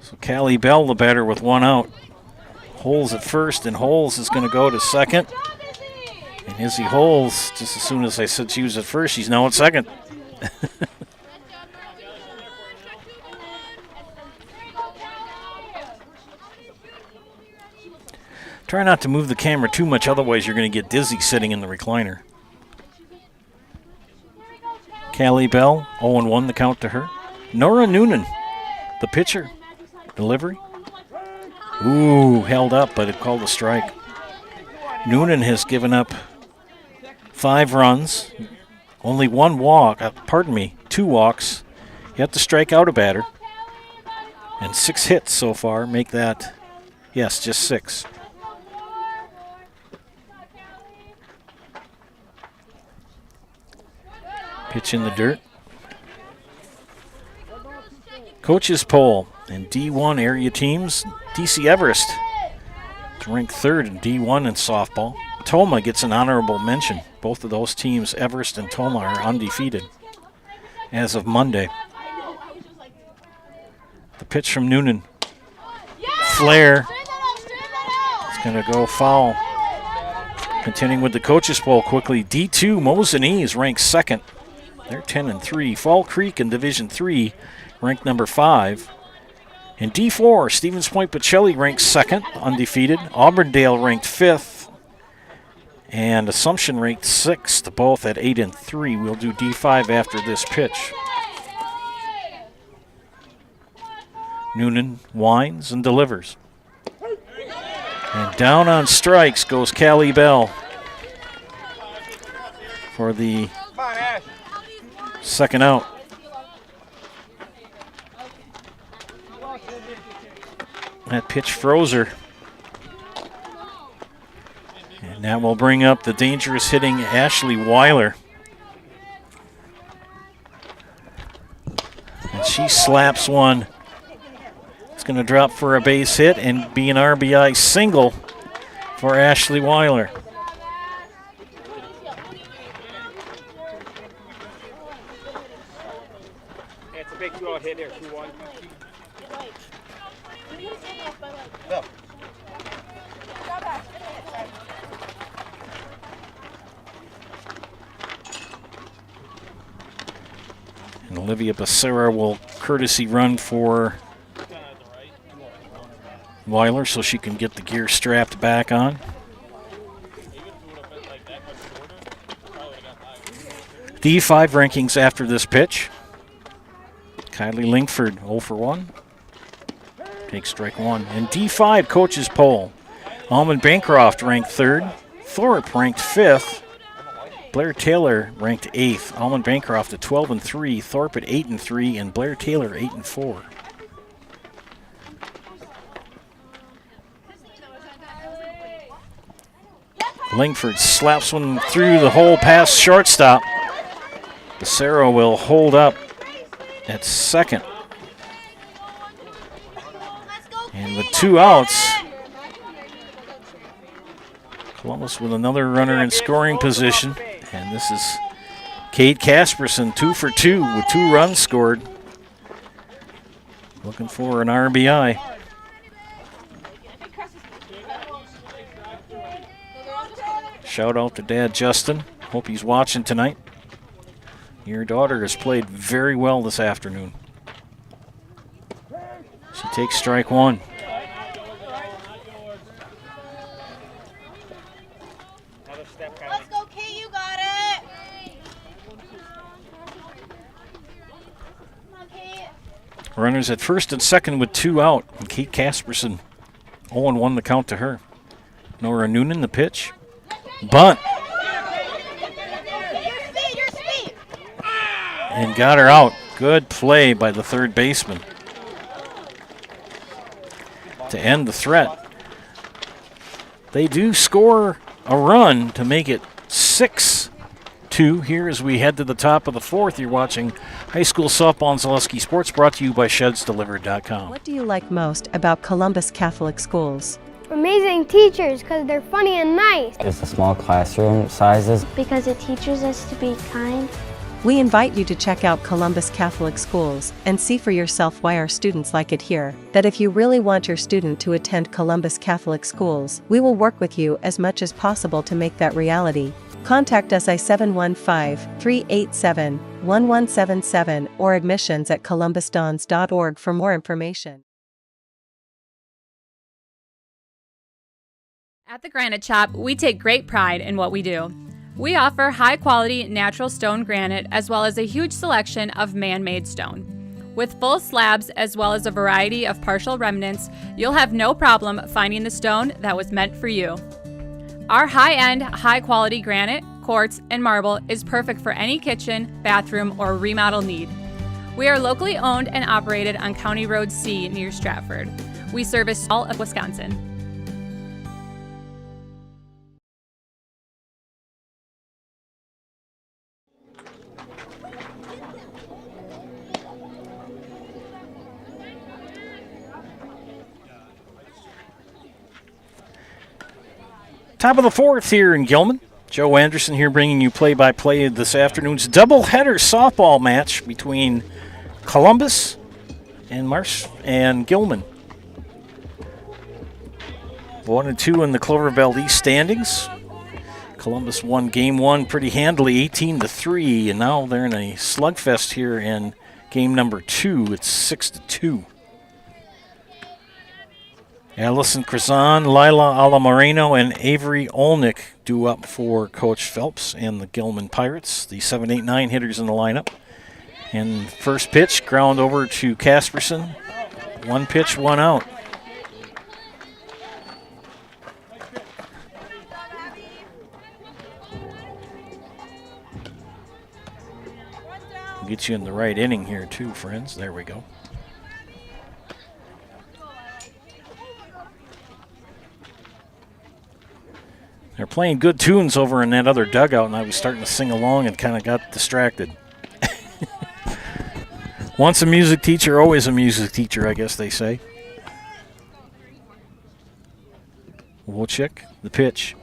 So Callie Bell, the batter, with 1 out. Holes at first, and Holes is going to go to second. And Izzy Holes, just as soon as I said she was at first, she's now at second. Try not to move the camera too much, otherwise you're going to get dizzy sitting in the recliner. Callie Bell, 0-1 the count to her. Nora Noonan, the pitcher. Delivery. Ooh, held up, but it called a strike. Noonan has given up 5 runs, only 1 walk, 2 walks. You have to strike out a batter. And 6 hits so far, make that, yes, just 6. Pitch in the dirt. Coaches poll in D1 area teams. DC Everest is ranked 3rd in D1 in softball. Toma gets an honorable mention. Both of those teams, Everest and Toma, are undefeated as of Monday. The pitch from Noonan. Flare. It's going to go foul. Continuing with the coaches poll quickly. D2 Mosinee is ranked 2nd. They're 10-3. Fall Creek in Division 3, ranked number 5. In D4, Stevens Point Pacelli ranked 2nd, undefeated. Auburndale ranked 5th. And Assumption ranked 6th, both at 8-3. We'll do D5 after this pitch. Noonan winds and delivers. And down on strikes goes Callie Bell for the second out. That pitch froze her. And that will bring up the dangerous hitting Ashley Weiler. And she slaps one. It's going to drop for a base hit and be an RBI single for Ashley Weiler. It's a big 2-out hit there, 2-1. And Olivia Becerra will courtesy run for Weiler so she can get the gear strapped back on. D5 rankings after this pitch. Kylie Linkford 0 for 1. Takes strike 1. And D5 coaches poll. Almond Bancroft ranked 3rd. Thorpe ranked 5th. Blair Taylor ranked 8th. Almond Bancroft at 12-3. Thorpe at 8-3. And Blair Taylor 8-4. Langford slaps one through the hole past shortstop. Becerra will hold up at second. And with 2 outs, Columbus with another runner in scoring position. And this is Kate Casperson, 2 for 2 with 2 runs scored. Looking for an RBI. Shout out to Dad Justin. Hope he's watching tonight. Your daughter has played very well this afternoon. She takes strike 1. Let's go, Kate, you got it. Come on, Kate. Runners at first and second with 2 out. And Kate Casperson 0-1 the count to her. Nora Noonan the pitch. Bunt. And got her out. Good play by the third baseman to end the threat. They do score a run to make it 6-2 here as we head to the top of the 4th. You're watching High School Softball on Zaleski Sports, brought to you by ShedsDelivered.com. What do you like most about Columbus Catholic Schools? Amazing teachers, because they're funny and nice. It's the small classroom sizes. Because it teaches us to be kind. We invite you to check out Columbus Catholic Schools and see for yourself why our students like it here. That if you really want your student to attend Columbus Catholic Schools, we will work with you as much as possible to make that reality. Contact us at 715-387-1177 or admissions@columbusdons.org for more information. At the Granite Shop, we take great pride in what we do. We offer high-quality natural stone granite as well as a huge selection of man-made stone. With full slabs as well as a variety of partial remnants, you'll have no problem finding the stone that was meant for you. Our high-end, high-quality granite, quartz, and marble is perfect for any kitchen, bathroom, or remodel need. We are locally owned and operated on County Road C near Stratford. We service all of Wisconsin. Top of the 4th here in Gilman. Joe Anderson here bringing you play-by-play of this afternoon's doubleheader softball match between Columbus and Gilman. 1-2 in the Clover Belt East standings. Columbus won game 1 pretty handily, 18-3, and now they're in a slugfest here in game number 2. It's 6-2. Allison Krazan, Lila Alamoreno, and Avery Olnick due up for Coach Phelps and the Gilman Pirates, the 7-8-9 hitters in the lineup. And first pitch, ground over to Casperson. 1 pitch, 1 out. Get you in the right inning here too, friends. There we go. They're playing good tunes over in that other dugout, and I was starting to sing along and kind of got distracted. Once a music teacher, always a music teacher, I guess they say. Wojcik, the pitch.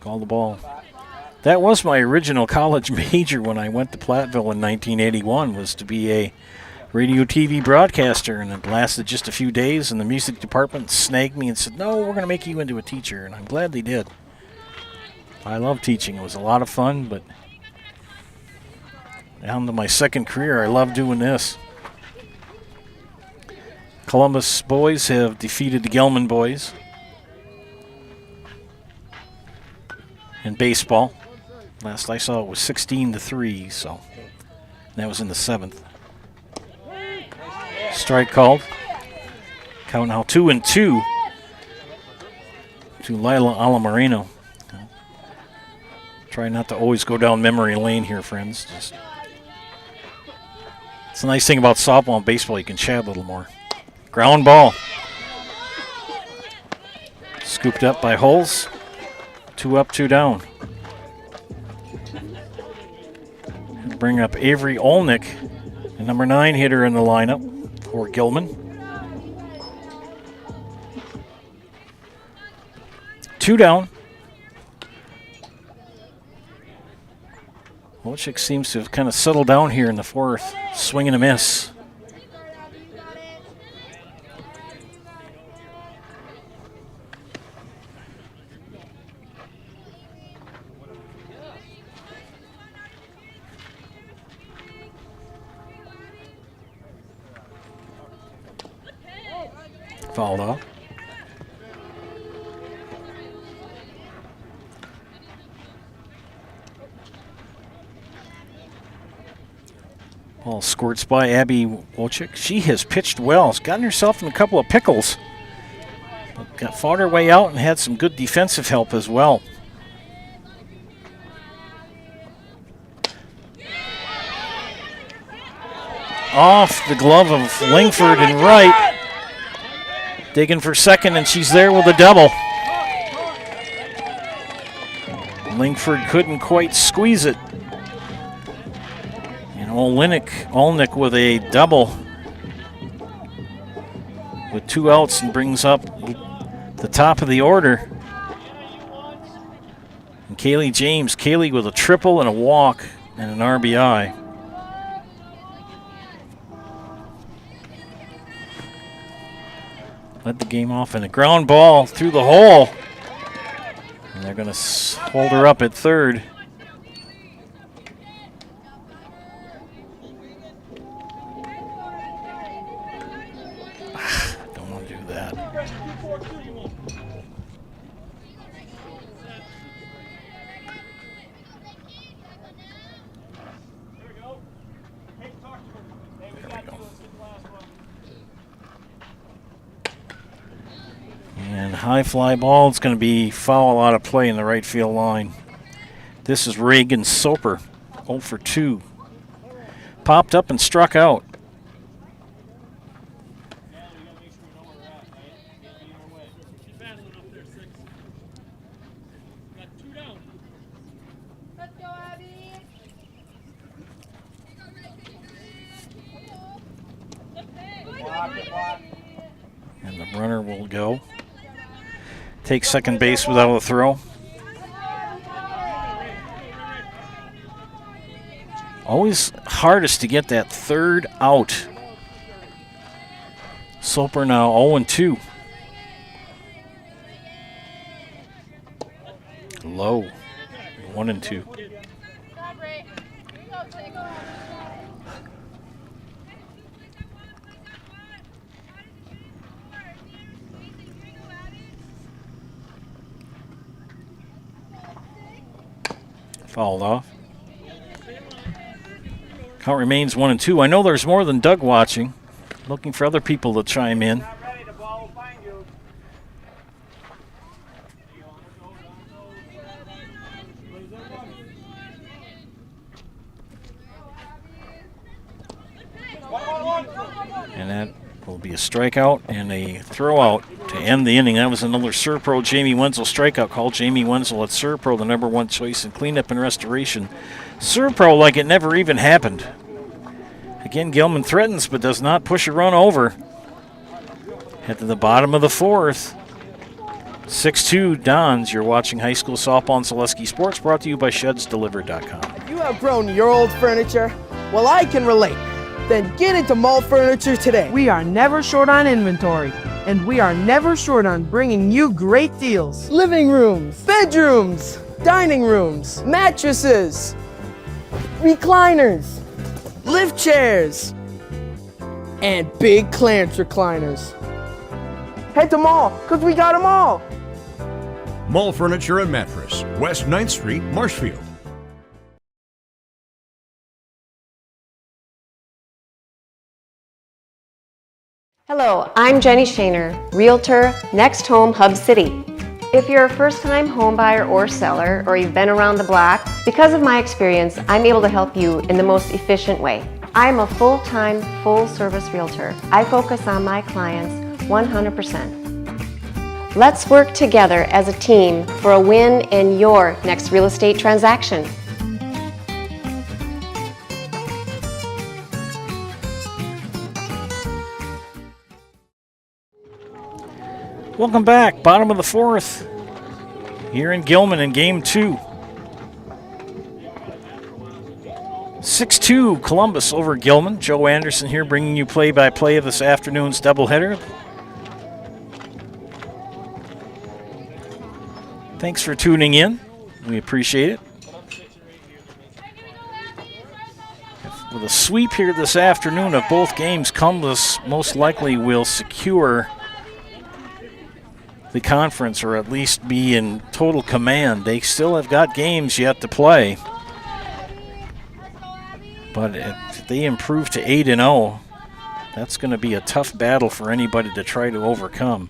Call the ball. That was my original college major when I went to Platteville in 1981, was to be a radio TV broadcaster, and it lasted just a few days, and the music department snagged me and said, no, we're going to make you into a teacher, and I'm glad they did. I love teaching. It was a lot of fun, but down to my second career, I love doing this. Columbus boys have defeated the Gilman boys in baseball. Last I saw it was 16-3, so that was in the 7th. Strike called. Count now 2-2 to Lila Alamoreno. Try not to always go down memory lane here, friends. It's a nice thing about softball and baseball, you can chat a little more. Ground ball. Scooped up by Hulls. 2 up, 2 down. Bring up Avery Olnick, the number 9 hitter in the lineup for Gilman. 2 down. Wojcik seems to have kind of settled down here in the 4th. Swing and a miss. Fouled off. Ball squirts by Abby Wojcik. She has pitched well. Has gotten herself in a couple of pickles. But fought her way out and had some good defensive help as well. Off the glove of Langford and right. Digging for second, and she's there with a double. Langford couldn't quite squeeze it. And Olnick with a double with 2 outs and brings up the top of the order. And Kaylee James, Kaylee with a triple and a walk and an RBI. Led the game off in a ground ball through the hole. And they're going to hold her up at third. Don't want to do that. And high fly ball. It's going to be foul out of play in the right field line. This is Reagan Soper, 0 for 2. Popped up and struck out. And the runner will go. Take second base without a throw. Always hardest to get that third out. Soper now 0-2. Low, 1-2. Fouled off. Count remains 1-2. I know there's more than Doug watching. Looking for other people to chime in. And that will be a strikeout and a throwout to end the inning. That was another Serpro Jamie Wenzel strikeout call. Jamie Wenzel at Serpro, the number 1 choice in cleanup and restoration. Serpro like it never even happened. Again, Gilman threatens but does not push a run over. Head to the bottom of the 4th. 6-2 Dons. You're watching high school softball on Zaleski Sports, brought to you by ShedsDelivered.com. If you outgrown your old furniture, well, I can relate. Then get into Mall Furniture today. We are never short on inventory, and we are never short on bringing you great deals. Living rooms, bedrooms, dining rooms, mattresses, recliners, lift chairs, and big clearance recliners. Head to Mall, because we got them all. Mall Furniture and Mattress, West 9th Street, Marshfield. Hello, I'm Jenny Shaner, Realtor, Next Home Hub City. If you're a first-time home buyer or seller, or you've been around the block, because of my experience, I'm able to help you in the most efficient way. I'm a full-time, full-service realtor. I focus on my clients 100%. Let's work together as a team for a win in your next real estate transaction. Welcome back. Bottom of the fourth here in Gilman in game 2. 6-2 Columbus over Gilman. Joe Anderson here bringing you play-by-play of this afternoon's doubleheader. Thanks for tuning in. We appreciate it. With a sweep here this afternoon of both games, Columbus most likely will secure the conference, or at least be in total command. They still have got games yet to play. But if they improve to 8-0, that's going to be a tough battle for anybody to try to overcome.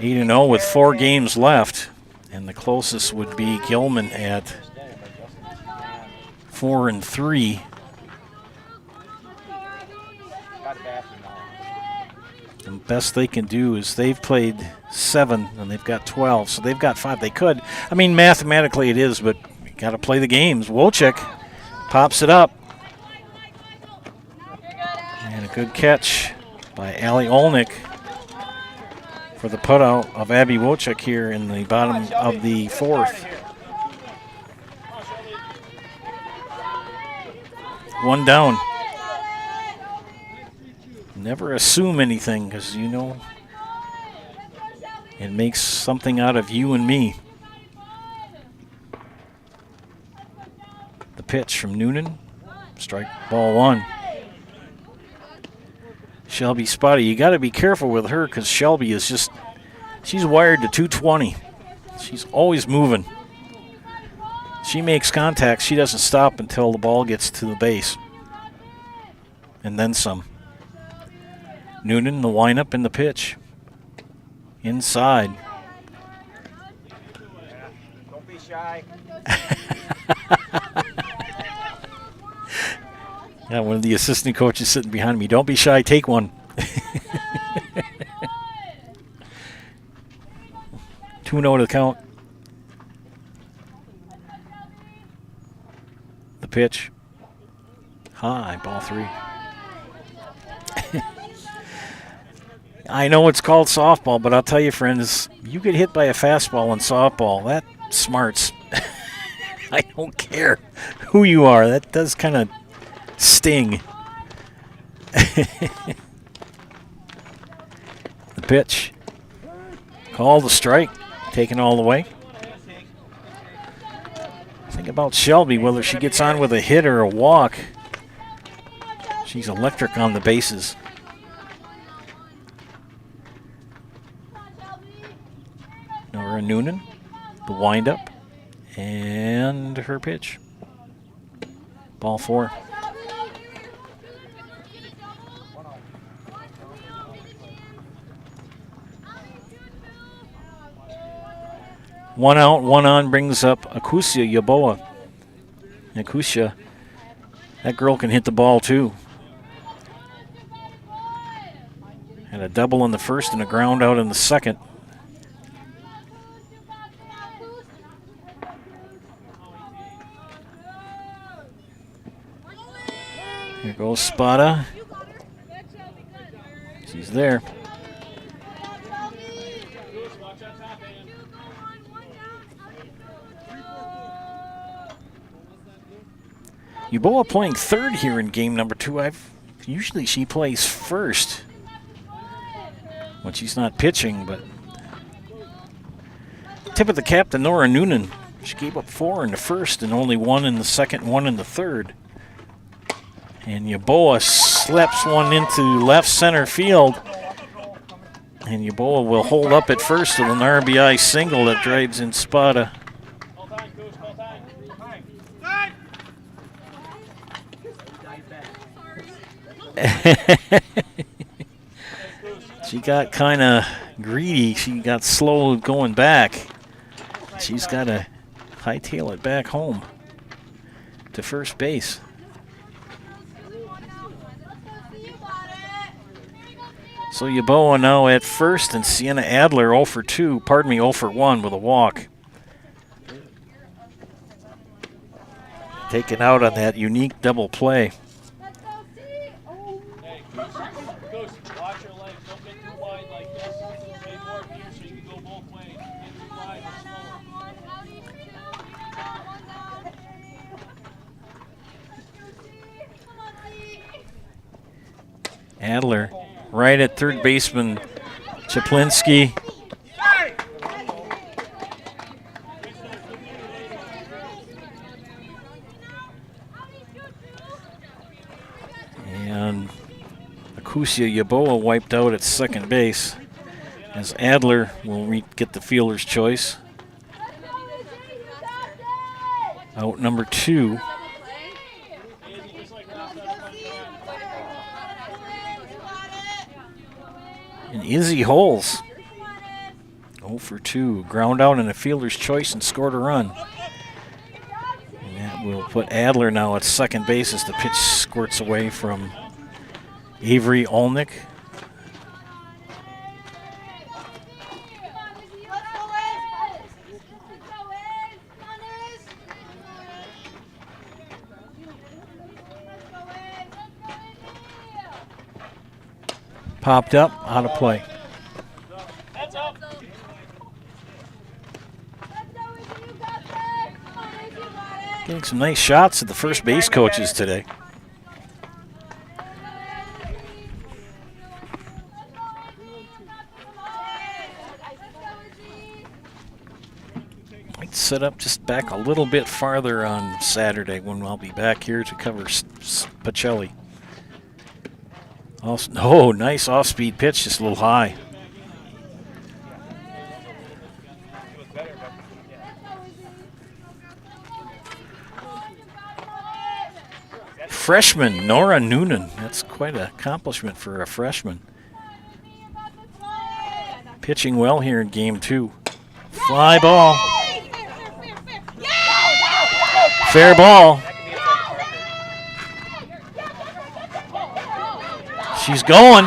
Eight 8-0 with 4 games left, and the closest would be Gilman at 4-3. The best they can do is they've played 7 and they've got 12, so they've got 5. They could. I mean, mathematically it is, but you got to play the games. Wojcik pops it up. And a good catch by Allie Olnick for the putout of Abby Wojcik here in the bottom of the fourth. One down. Never assume anything, because you know it makes something out of you and me. The pitch from Noonan. Strike ball 1. Shelby Spotty. You got to be careful with her, because Shelby is just, she's wired to 220. She's always moving. She makes contact. She doesn't stop until the ball gets to the base. And then some. Noonan, the windup and the pitch. Inside. Don't be shy. Yeah, one of the assistant coaches sitting behind me. Don't be shy, take one. 2-0 to the count. The pitch. High, ball 3. I know it's called softball, but I'll tell you, friends, you get hit by a fastball in softball, that smarts. I don't care who you are. That does kind of sting. The pitch. Called the strike. Taken all the way. Think about Shelby, whether she gets on with a hit or a walk. She's electric on the bases. Nora Noonan, the windup, and her pitch. Ball 4. One out, one on brings up Akusia Yaboa. Akusia, that girl can hit the ball too. Had a double in the first and a ground out in the second. Here goes Spada. She's there. Yaboa playing third here in game number 2. Usually she plays first when she's not pitching, but tip of the cap to Nora Noonan. She gave up 4 in the first and only 1 in the second, 1 in the third. And Yaboa slaps one into left center field. And Yaboa will hold up at first with an RBI single that drives in Spada. She got kind of greedy. She got slow going back. She's got to hightail it back home to first base. So Yeboah now at first, and Sienna Adler 0 for 2, pardon me, 0 for 1 with a walk. Taken out on that unique double play. Adler right at third baseman Chaplinski. And Akusia Yeboah wiped out at second base as Adler will get the fielder's choice. Out number 2. And Izzy Holes, 0 for 2, ground out in a fielder's choice and scored a run. And that will put Adler now at second base as the pitch squirts away from Avery Olnick. Popped up, out of play. Getting some nice shots at the first base coaches today. Might set up just back a little bit farther on Saturday when I'll be back here to cover Pacelli. Oh, nice off-speed pitch, just a little high. Freshman Nora Noonan. That's quite an accomplishment for a freshman. Pitching well here in game 2. Fly ball. Fair ball. She's going.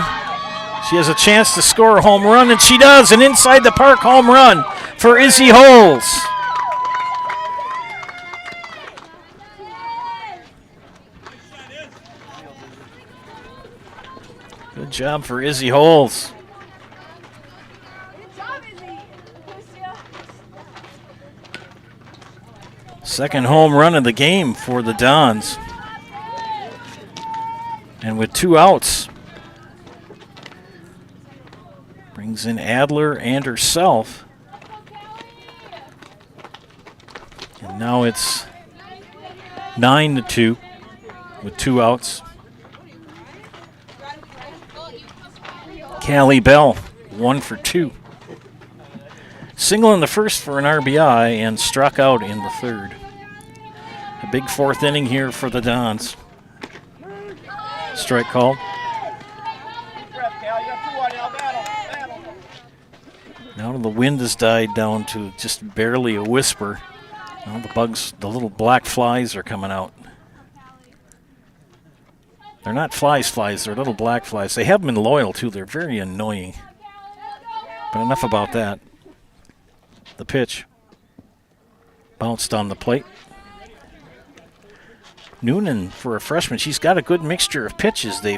She has a chance to score a home run, and she does. An inside the park home run for Izzy Holes. Good job for Izzy Holes. Second home run of the game for the Dons. And with 2 outs, brings in Adler and herself. And now it's 9-2 with 2 outs. Callie Bell, 1 for 2. Single in the first for an RBI and struck out in the third. A big 4th inning here for the Dons. Strike called. Now the wind has died down to just barely a whisper. Now the bugs, the little black flies are coming out. They're not flies, they're little black flies. They have been loyal too, they're very annoying. But enough about that. The pitch bounced on the plate. Noonan, for a freshman, she's got a good mixture of pitches. She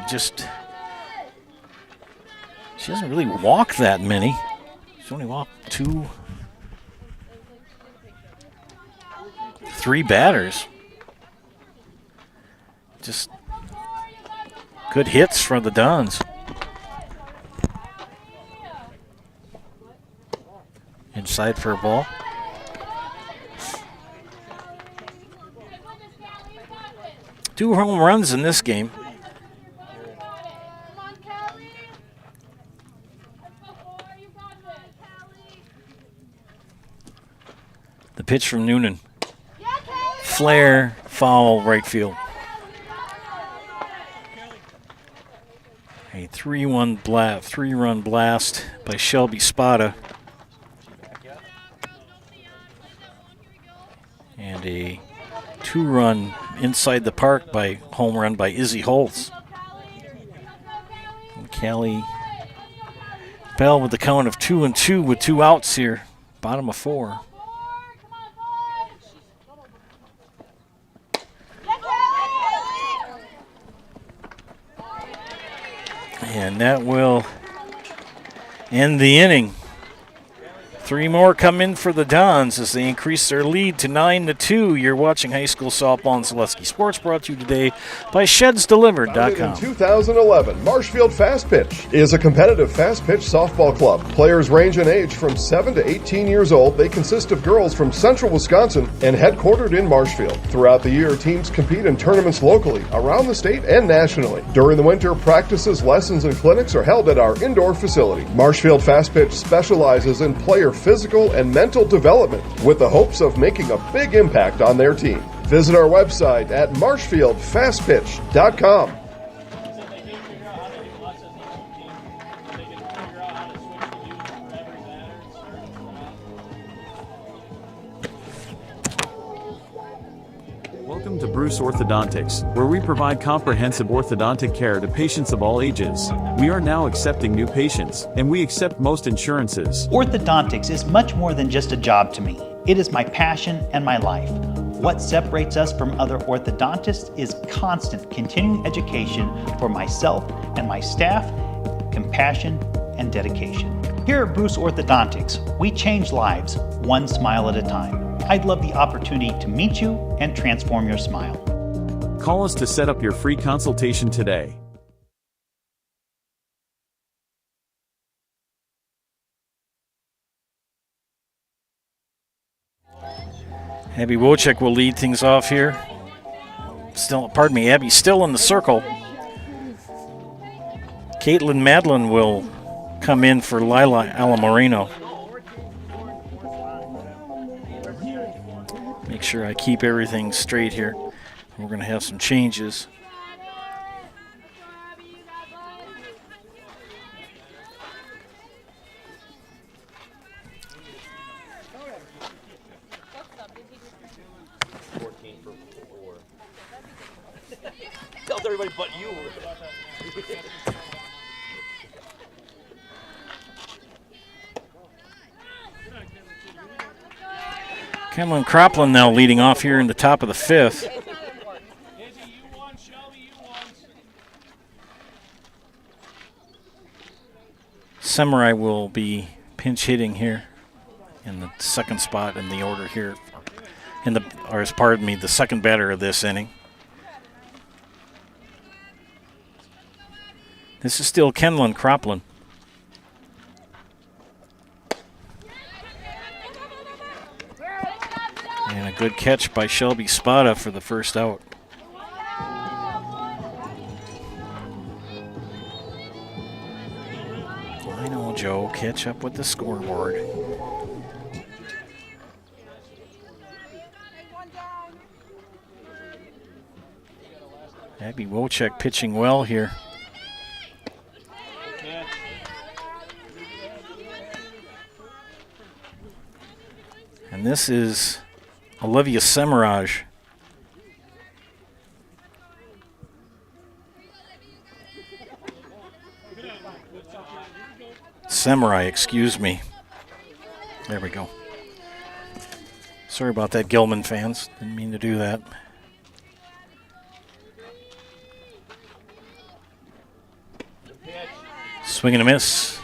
doesn't really walk that many. She's only walked 3 batters. Just good hits from the Dons. Inside for a ball. Two home runs in this game. The pitch from Noonan. Flare, foul, right field. A 3-run blast by Shelby Spada. And a 2-run inside the park by home run by Izzy Holtz. And Callie Bell with the count of 2-2 with 2 outs here. Bottom of 4. And that will end the inning. 3 more come in for the Dons as they increase their lead to 9-2. You're watching high school softball and Zaleski Sports, brought to you today by ShedsDelivered.com. In 2011, Marshfield Fast Pitch is a competitive fast pitch softball club. Players range in age from 7 to 18 years old. They consist of girls from central Wisconsin and headquartered in Marshfield. Throughout the year, teams compete in tournaments locally, around the state, and nationally. During the winter, practices, lessons, and clinics are held at our indoor facility. Marshfield Fast Pitch specializes in player physical and mental development with the hopes of making a big impact on their team. Visit our website at marshfieldfastpitch.com. Welcome to Bruce Orthodontics, where we provide comprehensive orthodontic care to patients of all ages. We are now accepting new patients, and we accept most insurances. Orthodontics is much more than just a job to me. It is my passion and my life. What separates us from other orthodontists is constant continuing education for myself and my staff, compassion, and dedication. Here at Bruce Orthodontics, we change lives one smile at a time. I'd love the opportunity to meet you and transform your smile. Call us to set up your free consultation today. Abby Wojcik will lead things off here. Abby's still in the circle. Caitlin Madlin will come in for Lila Alamoreno. Make sure I keep everything straight here. We're going to have some changes. Tells everybody but you. Cameron Cropland now leading off here in the top of the 5th. Samurai will be pinch hitting here in the second spot in the order here, the second batter of this inning. This is still Kenlon Cropland. And a good catch by Shelby Spada for the first out. I know, Joe. Catch up with the scoreboard. Abby Wojcik pitching well here. And this is Olivia Semiraj. Samurai, excuse me. There we go. Sorry about that, Gilman fans. Didn't mean to do that. Swing and a miss.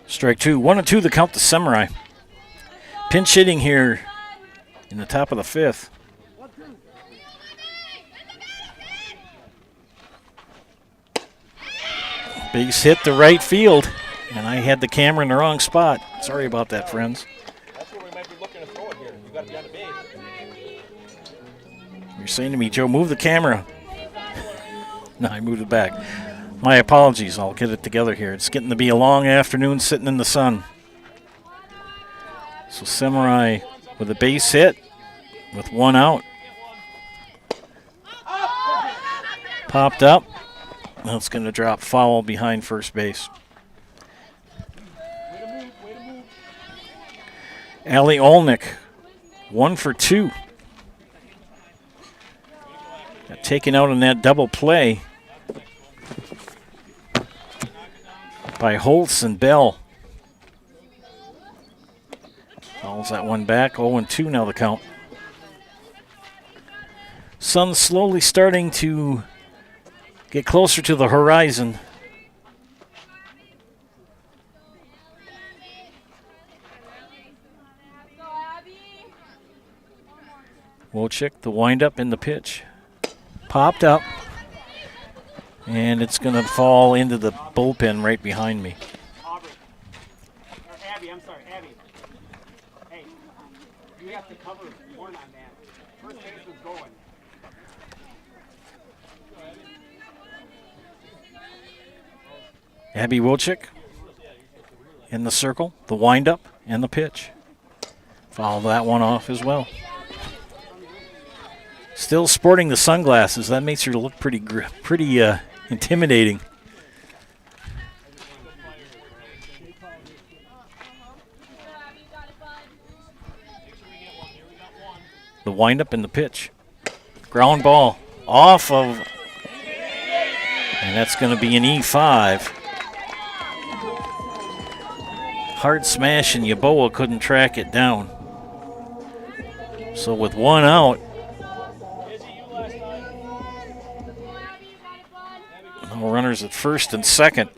Strike 2. 1-2 the count to Samurai. Pinch hitting here in the top of the 5th. Base hit to right field, and I had the camera in the wrong spot. Sorry about that, friends. That's where we might be looking to throw it here. You got to be on the base. You're saying to me, Joe, move the camera. No, I moved it back. My apologies. I'll get it together here. It's getting to be a long afternoon sitting in the sun. So Samurai with a base hit with 1 out. Popped up. That's going to drop foul behind first base. Allie Olnick, 1 for 2. Got taken out in that double play by Holtz and Bell. Fouls that one back. 0-2 now the count. Sun slowly starting to get closer to the horizon. Wojcik, the windup in the pitch. Popped up. And it's going to fall into the bullpen right behind me. Abby, I'm sorry, Abby. Hey, you have to cover one on that. First baseman's going. Abby Wojcik in the circle, the windup, and the pitch. Foul that one off as well. Still sporting the sunglasses. That makes her look pretty intimidating. The windup and the pitch. Ground ball off of, and that's going to be an E5. Hard smash, and Yeboah couldn't track it down. So with one out, no runners at first and second.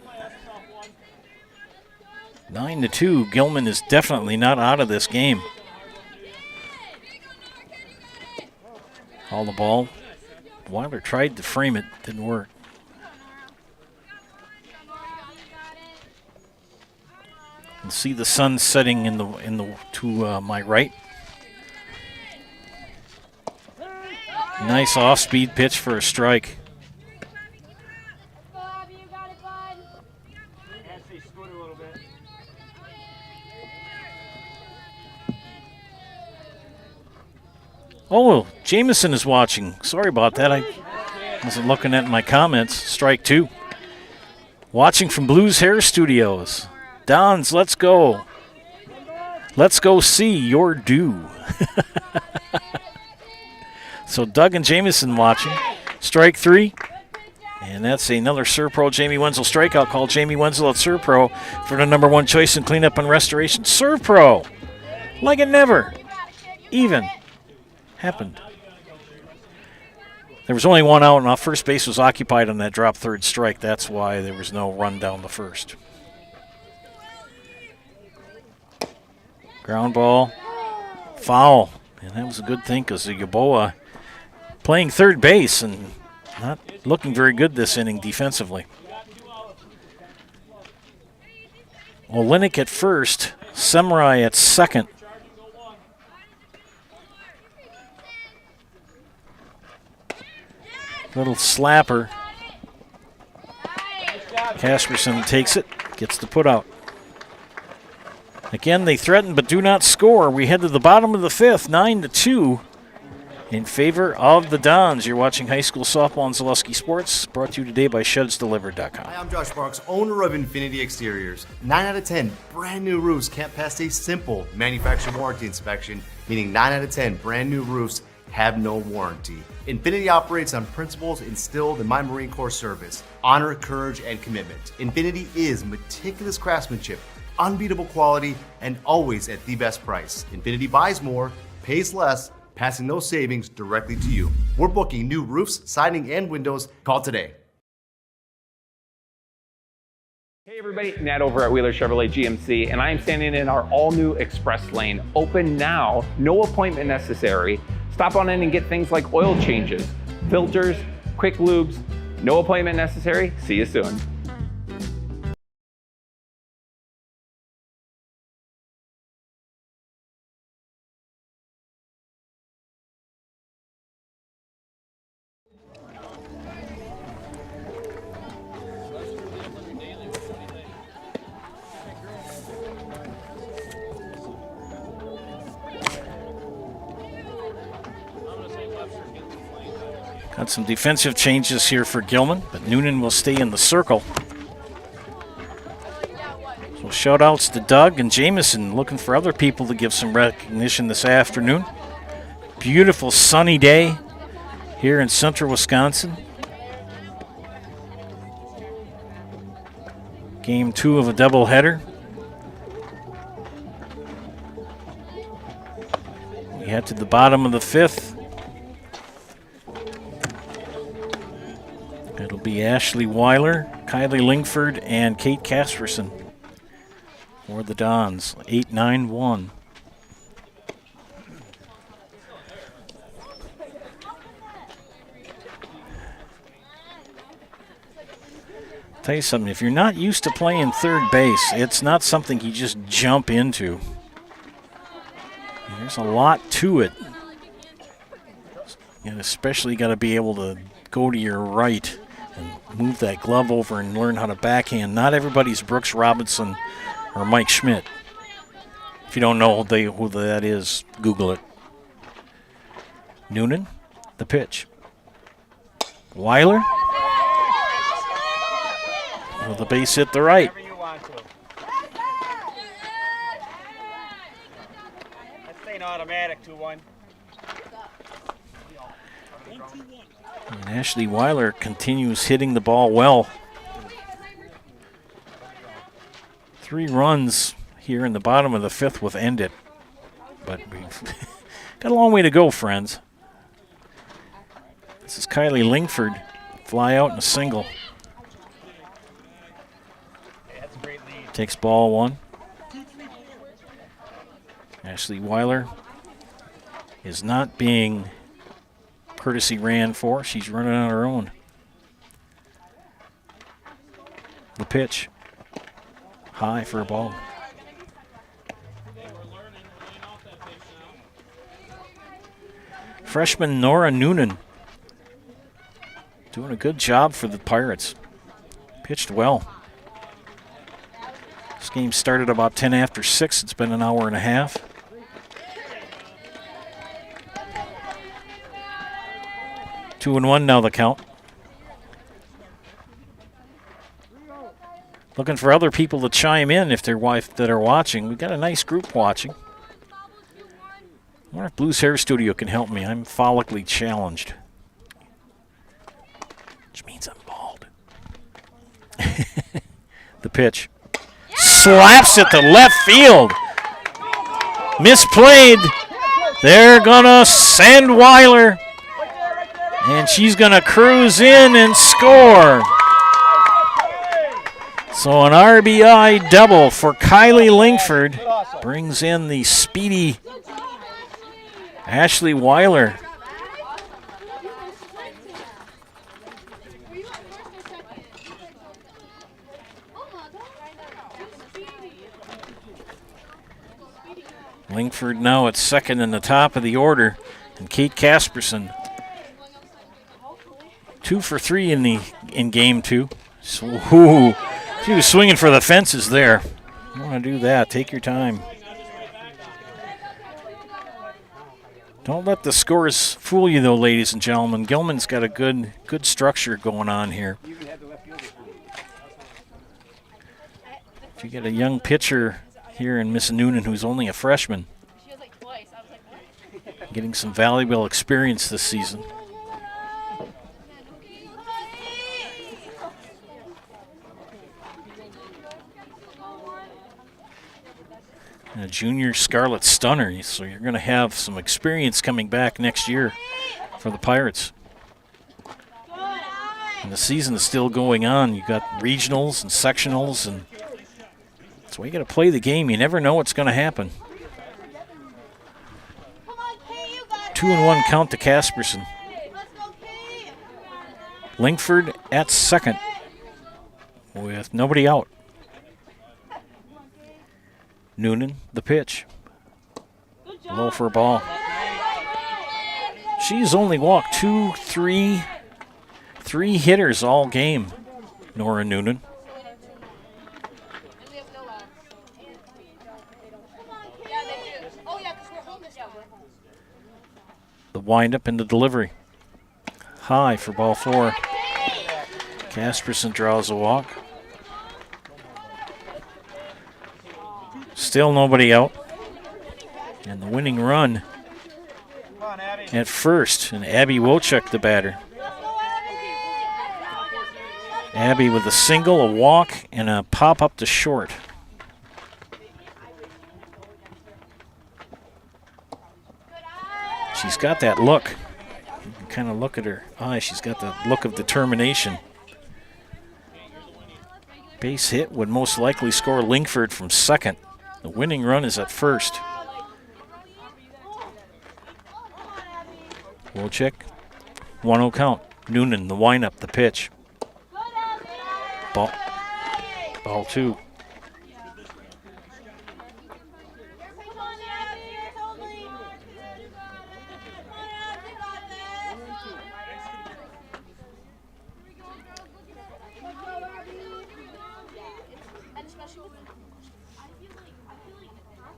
9-2. Gilman is definitely not out of this game. All the ball. Wilder tried to frame it, didn't work. You can see the sun setting to my right. Nice off-speed pitch for a strike. Oh, Jameson is watching. Sorry about that. I wasn't looking at my comments. Strike 2. Watching from Blues Hair Studios. Dons, let's go. Let's go see your due. So Doug and Jameson watching. Strike 3. And that's another Serpro Jamie Wenzel strikeout. Call Jamie Wenzel at Serpro for the #1 choice in cleanup and restoration. Serpro, like it never even happened. There was only one out, and first base was occupied on that drop third strike. That's why there was no run down the first. Ground ball, foul, and that was a good thing because Yeboah playing third base and not looking very good this inning defensively. Olenek at first, Semrai at second. Little slapper. Casperson takes it, gets the put out. Again, they threaten but do not score. We head to the bottom of the fifth, 9-2 in favor of the Dons. You're watching high school softball on Zaleski Sports, brought to you today by ShedsDelivered.com. Hi, I'm Josh Barks, owner of Infinity Exteriors. 9 out of 10 brand new roofs can't pass a simple manufacturer warranty inspection, meaning 9 out of 10 brand new roofs have no warranty. Infinity operates on principles instilled in my Marine Corps service: honor, courage, and commitment. Infinity is meticulous craftsmanship, unbeatable quality, and always at the best price. Infinity buys more, pays less, passing those savings directly to you. We're booking new roofs, siding, and windows. Call today. Hey everybody, Nat over at Wheeler Chevrolet GMC, and I am standing in our all-new Express Lane. Open now, no appointment necessary. Stop on in and get things like oil changes, filters, quick lubes. No appointment necessary. See you soon. Got some defensive changes here for Gilman, but Noonan will stay in the circle. So shout outs to Doug and Jameson, looking for other people to give some recognition this afternoon. Beautiful sunny day here in central Wisconsin. Game 2 of a doubleheader. We head to the bottom of the 5th. It'll be Ashley Weiler, Kylie Lingford, and Kate Casperson for the Dons. 8-9-1. Tell you something, if you're not used to playing third base, it's not something you just jump into. There's a lot to it. And especially got to be able to go to your right and move that glove over and learn how to backhand. Not everybody's Brooks Robinson or Mike Schmidt. If you don't know who that is, Google it. Noonan, the pitch. Weiler. With the base hit the right. That's staying automatic, 2-1. And Ashley Weiler continues hitting the ball well. 3 runs here in the bottom of the 5th with end it. But we've got a long way to go, friends. This is Kylie Lingford. Fly out in a single. Takes ball 1. Ashley Weiler is not being courtesy ran for. She's running on her own. The pitch. High for a ball. Freshman Nora Noonan doing a good job for the Pirates. Pitched well. This game started about 10 after 6. It's been an hour and a half. 2-1 now the count. Looking for other people to chime in if they're that are watching. We've got a nice group watching. I wonder if Blues Hair Studio can help me. I'm follically challenged. Which means I'm bald. The pitch. Slaps it to left field. Misplayed. They're gonna send Weiler. And she's gonna cruise in and score. So an RBI double for Kylie Lingford brings in the speedy Ashley Weiler. Lingford now at second in the top of the order, and Kate Casperson 2 for 3 in game 2. So, ooh, she was swinging for the fences there. You want to do that? Take your time. Don't let the scores fool you, though, ladies and gentlemen. Gilman's got a good structure going on here. If you get a young pitcher here in Miss Noonan, who's only a freshman, getting some valuable experience this season. And a junior Scarlet Stunner, so you're going to have some experience coming back next year for the Pirates. And the season is still going on. You've got regionals and sectionals, and that's why you got to play the game. You never know what's going to happen. 2-1 count to Casperson. Lingford at second with nobody out. Noonan, the pitch. Low for a ball. She's only walked three hitters all game, Nora Noonan. The windup and the delivery. high for ball 4. Casperson draws a walk. Still nobody out. And the winning run at first, and Abby Wojcik, the batter. Abby with a single, a walk, and a pop up to short. She's got that look. You can kind of look at her eye. She's got the look of determination. Base hit would most likely score Lingford from second. The winning run is at first. Wojcik, 1-0 count. Noonan, the windup, the pitch. Ball 2.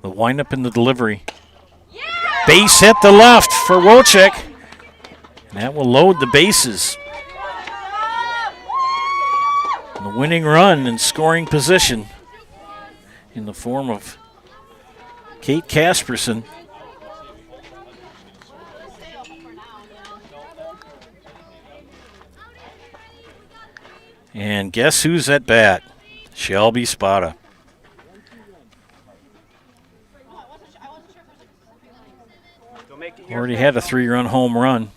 The windup in the delivery. Base hit the left for Wojcik. And that will load the bases. And the winning run in scoring position in the form of Kate Casperson. And guess who's at bat? Shelby Spada. Already had a 3-run home run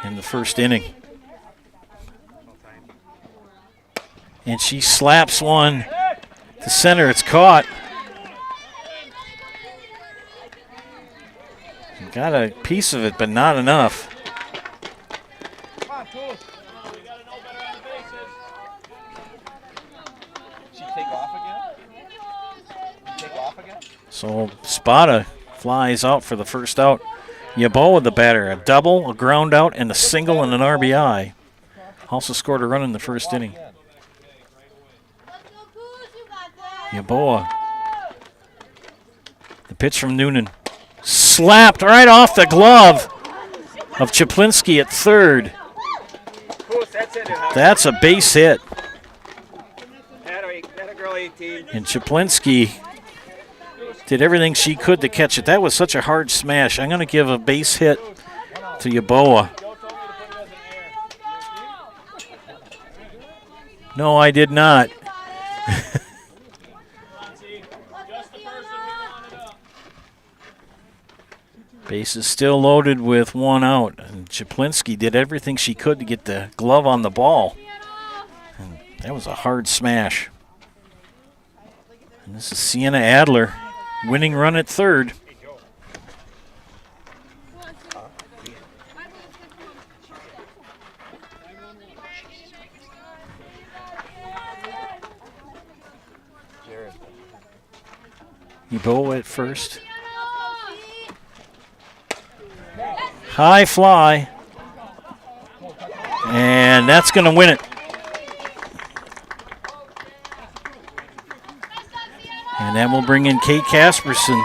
in the first inning. And she slaps one to center. It's caught. Got a piece of it, but not enough. So Spada flies out for the first out. Yaboa, the batter, a double, a ground out, and a single and an RBI. Also scored a run in the first inning. Yaboa. The pitch from Noonan. Slapped right off the glove of Chaplinski at third. That's a base hit. And Chaplinski did everything she could to catch it. That was such a hard smash. I'm going to give a base hit to Yaboa. No, I did not. Base is still loaded with 1 out. And Chaplinski did everything she could to get the glove on the ball. And that was a hard smash. And this is Sienna Adler. Winning run at third. Yaboa at first. High fly. And that's going to win it. And that will bring in Kate Casperson.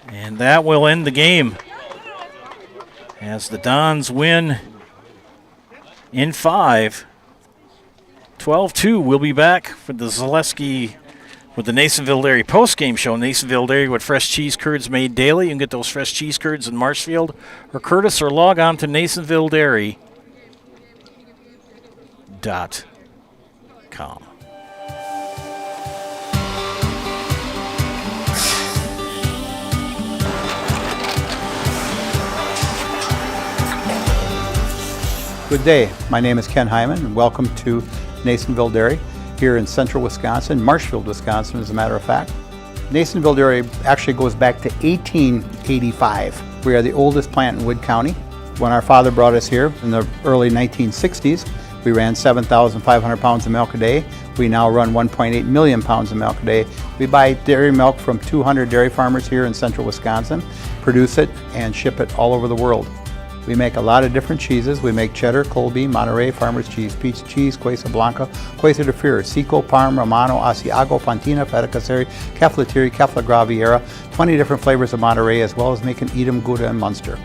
And that will end the game as the Dons win in 5. 12-2. We'll be back for the Zaleski with the Nasonville Dairy post-game show. Nasonville Dairy with fresh cheese curds made daily. You can get those fresh cheese curds in Marshfield or Curtis, or log on to NasonvilleDairy.com. Good day. My name is Ken Hyman, and welcome to Nasonville Dairy here in central Wisconsin, Marshfield, Wisconsin, as a matter of fact. Nasonville Dairy actually goes back to 1885. We are the oldest plant in Wood County. When our father brought us here in the early 1960s, we ran 7,500 pounds of milk a day. We now run 1.8 million pounds of milk a day. We buy dairy milk from 200 dairy farmers here in central Wisconsin, produce it, and ship it all over the world. We make a lot of different cheeses. We make cheddar, Colby, Monterey, Farmer's Cheese, Peach Cheese, Quesa Blanca, Quesa de Freer, Seco, Parm, Romano, Asiago, Fontina, Feta Caseri, Caflatiri, Cafla Graviera, 20 different flavors of Monterey, as well as making Edam, Gouda, and Munster.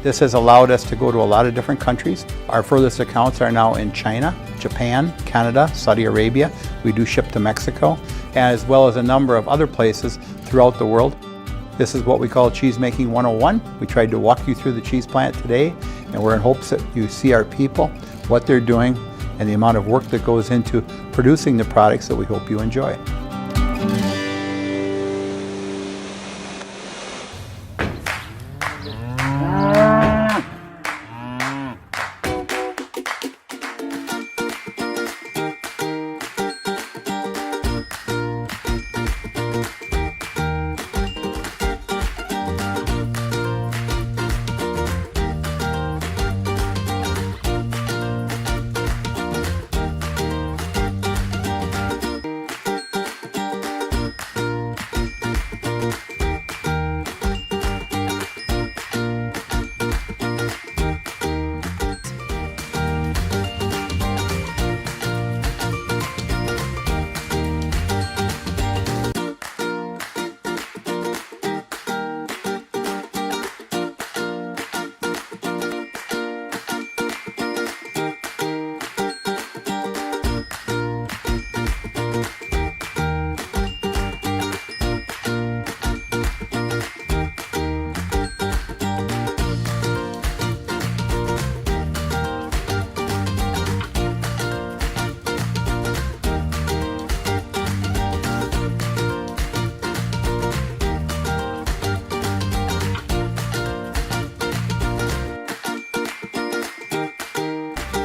This has allowed us to go to a lot of different countries. Our furthest accounts are now in China, Japan, Canada, Saudi Arabia. We do ship to Mexico, as well as a number of other places throughout the world. This is what we call Cheese Making 101. We tried to walk you through the cheese plant today, and we're in hopes that you see our people, what they're doing, and the amount of work that goes into producing the products that we hope you enjoy.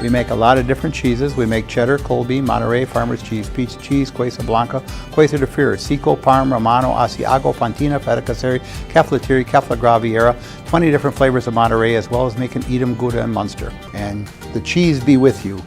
We make a lot of different cheeses. We make cheddar, Colby, Monterey, Farmer's Cheese, Peach Cheese, Quesa Blanca, Quesa de Fir, Seco, Parm, Romano, Asiago, Fontina, Feta Caseri, Caflatiri, Cafla Graviera, 20 different flavors of Monterey, as well as making Edam, Gouda, and Munster. And the cheese be with you.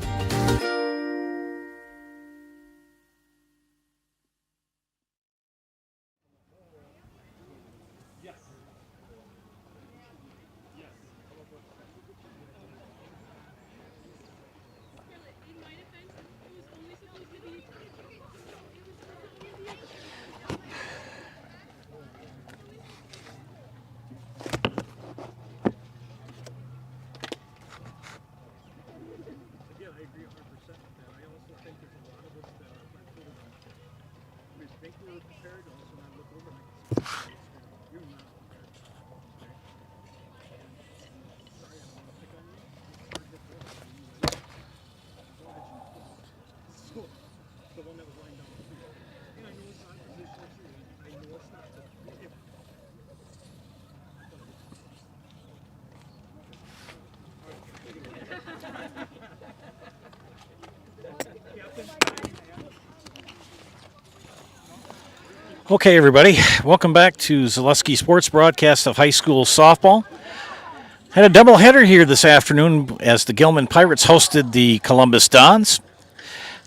Okay, everybody, welcome back to Zaleski Sports broadcast of high school softball. Had a doubleheader here this afternoon as the Gilman Pirates hosted the Columbus Dons.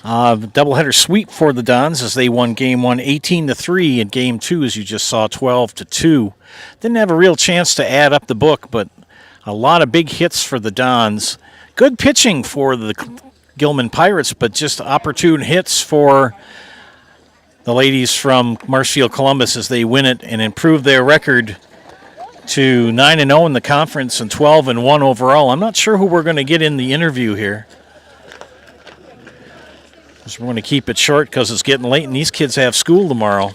Doubleheader sweep for the Dons as they won Game 1 18-3 and Game 2, as you just saw, 12-2. Didn't have a real chance to add up the book, but a lot of big hits for the Dons. Good pitching for the Gilman Pirates, but just opportune hits for the ladies from Marshfield Columbus as they win it and improve their record to 9-0 in the conference and 12-1 overall. I'm not sure who we're going to get in the interview here. We're going to keep it short because it's getting late and these kids have school tomorrow.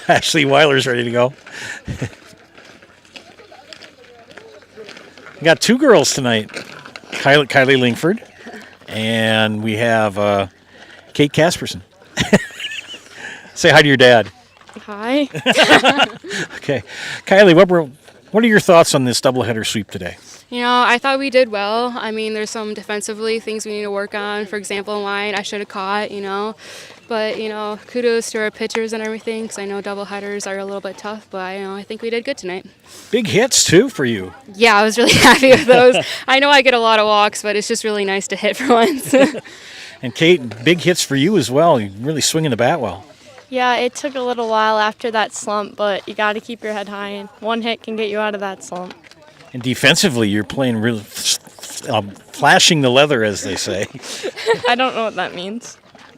Actually, Weiler's ready to go. We got two girls tonight. Kylie Lingford. And we have Kate Casperson. Say hi to your dad. Hi. Okay. Kylie, what are your thoughts on this doubleheader sweep today? You know, I thought we did well. I mean, there's some defensively things we need to work on. For example, line I should have caught, you know. But, you know, kudos to our pitchers and everything because I know doubleheaders are a little bit tough. But, I think we did good tonight. Big hits, too, for you. Yeah, I was really happy with those. I know I get a lot of walks, but it's just really nice to hit for once. And, Kate, big hits for you as well. You're really swinging the bat well. Yeah, it took a little while after that slump, but you got to keep your head high, and one hit can get you out of that slump. And defensively, you're playing flashing the leather, as they say. I don't know what that means.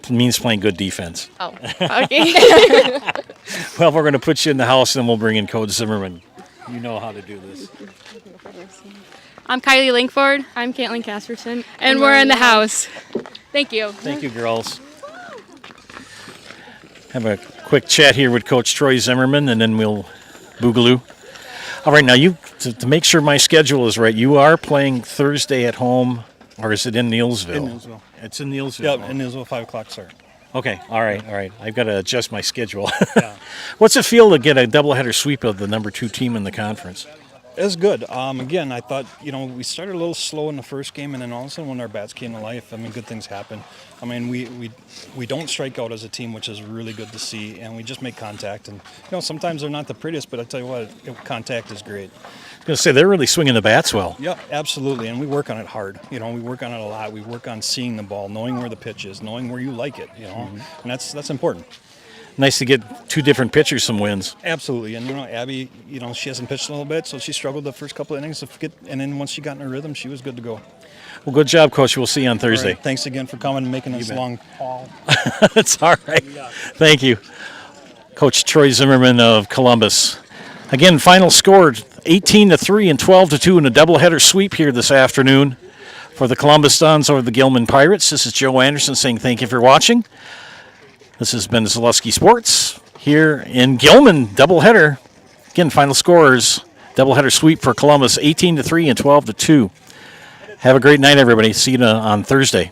means playing good defense. Oh, okay. Well, we're going to put you in the house, and we'll bring in Coach Zimmerman. You know how to do this. I'm Kylie Linkford. I'm Caitlin Casperson. And we're in the house. Thank you. Thank you, girls. Have a quick chat here with Coach Troy Zimmerman, and then we'll boogaloo. All right, now to make sure my schedule is right, you are playing Thursday at home, or is it in Neilsville? In Neilsville. It's in Neilsville. Yep, in Neilsville, 5 o'clock start. Okay, all right. I've got to adjust my schedule. What's it feel to get a doubleheader sweep of the number 2 team in the conference? It's good. Again, I thought, we started a little slow in the first game, and then all of a sudden when our bats came to life, good things happen. We don't strike out as a team, which is really good to see, and we just make contact. And, sometimes they're not the prettiest, but I tell you what, contact is great. I was going to say, they're really swinging the bats well. Yeah, absolutely, and we work on it hard. We work on it a lot. We work on seeing the ball, knowing where the pitch is, knowing where you like it, and that's important. Nice to get 2 different pitchers some wins. Absolutely, and Abby, she hasn't pitched a little bit, so she struggled the first couple of innings, and then once she got in her rhythm, she was good to go. Well, good job, Coach. We'll see you on Thursday. Right, thanks again for coming and making this long haul. That's all right. Thank you. Coach Troy Zimmerman of Columbus. Again, final score 18-3 and 12-2 in a doubleheader sweep here this afternoon for the Columbus Dons over the Gilman Pirates. This is Joe Anderson saying thank you for watching. This has been Zaleski Sports here in Gilman, doubleheader. Again, final scores, doubleheader sweep for Columbus, 18-3 and 12-2. Have a great night, everybody. See you on Thursday.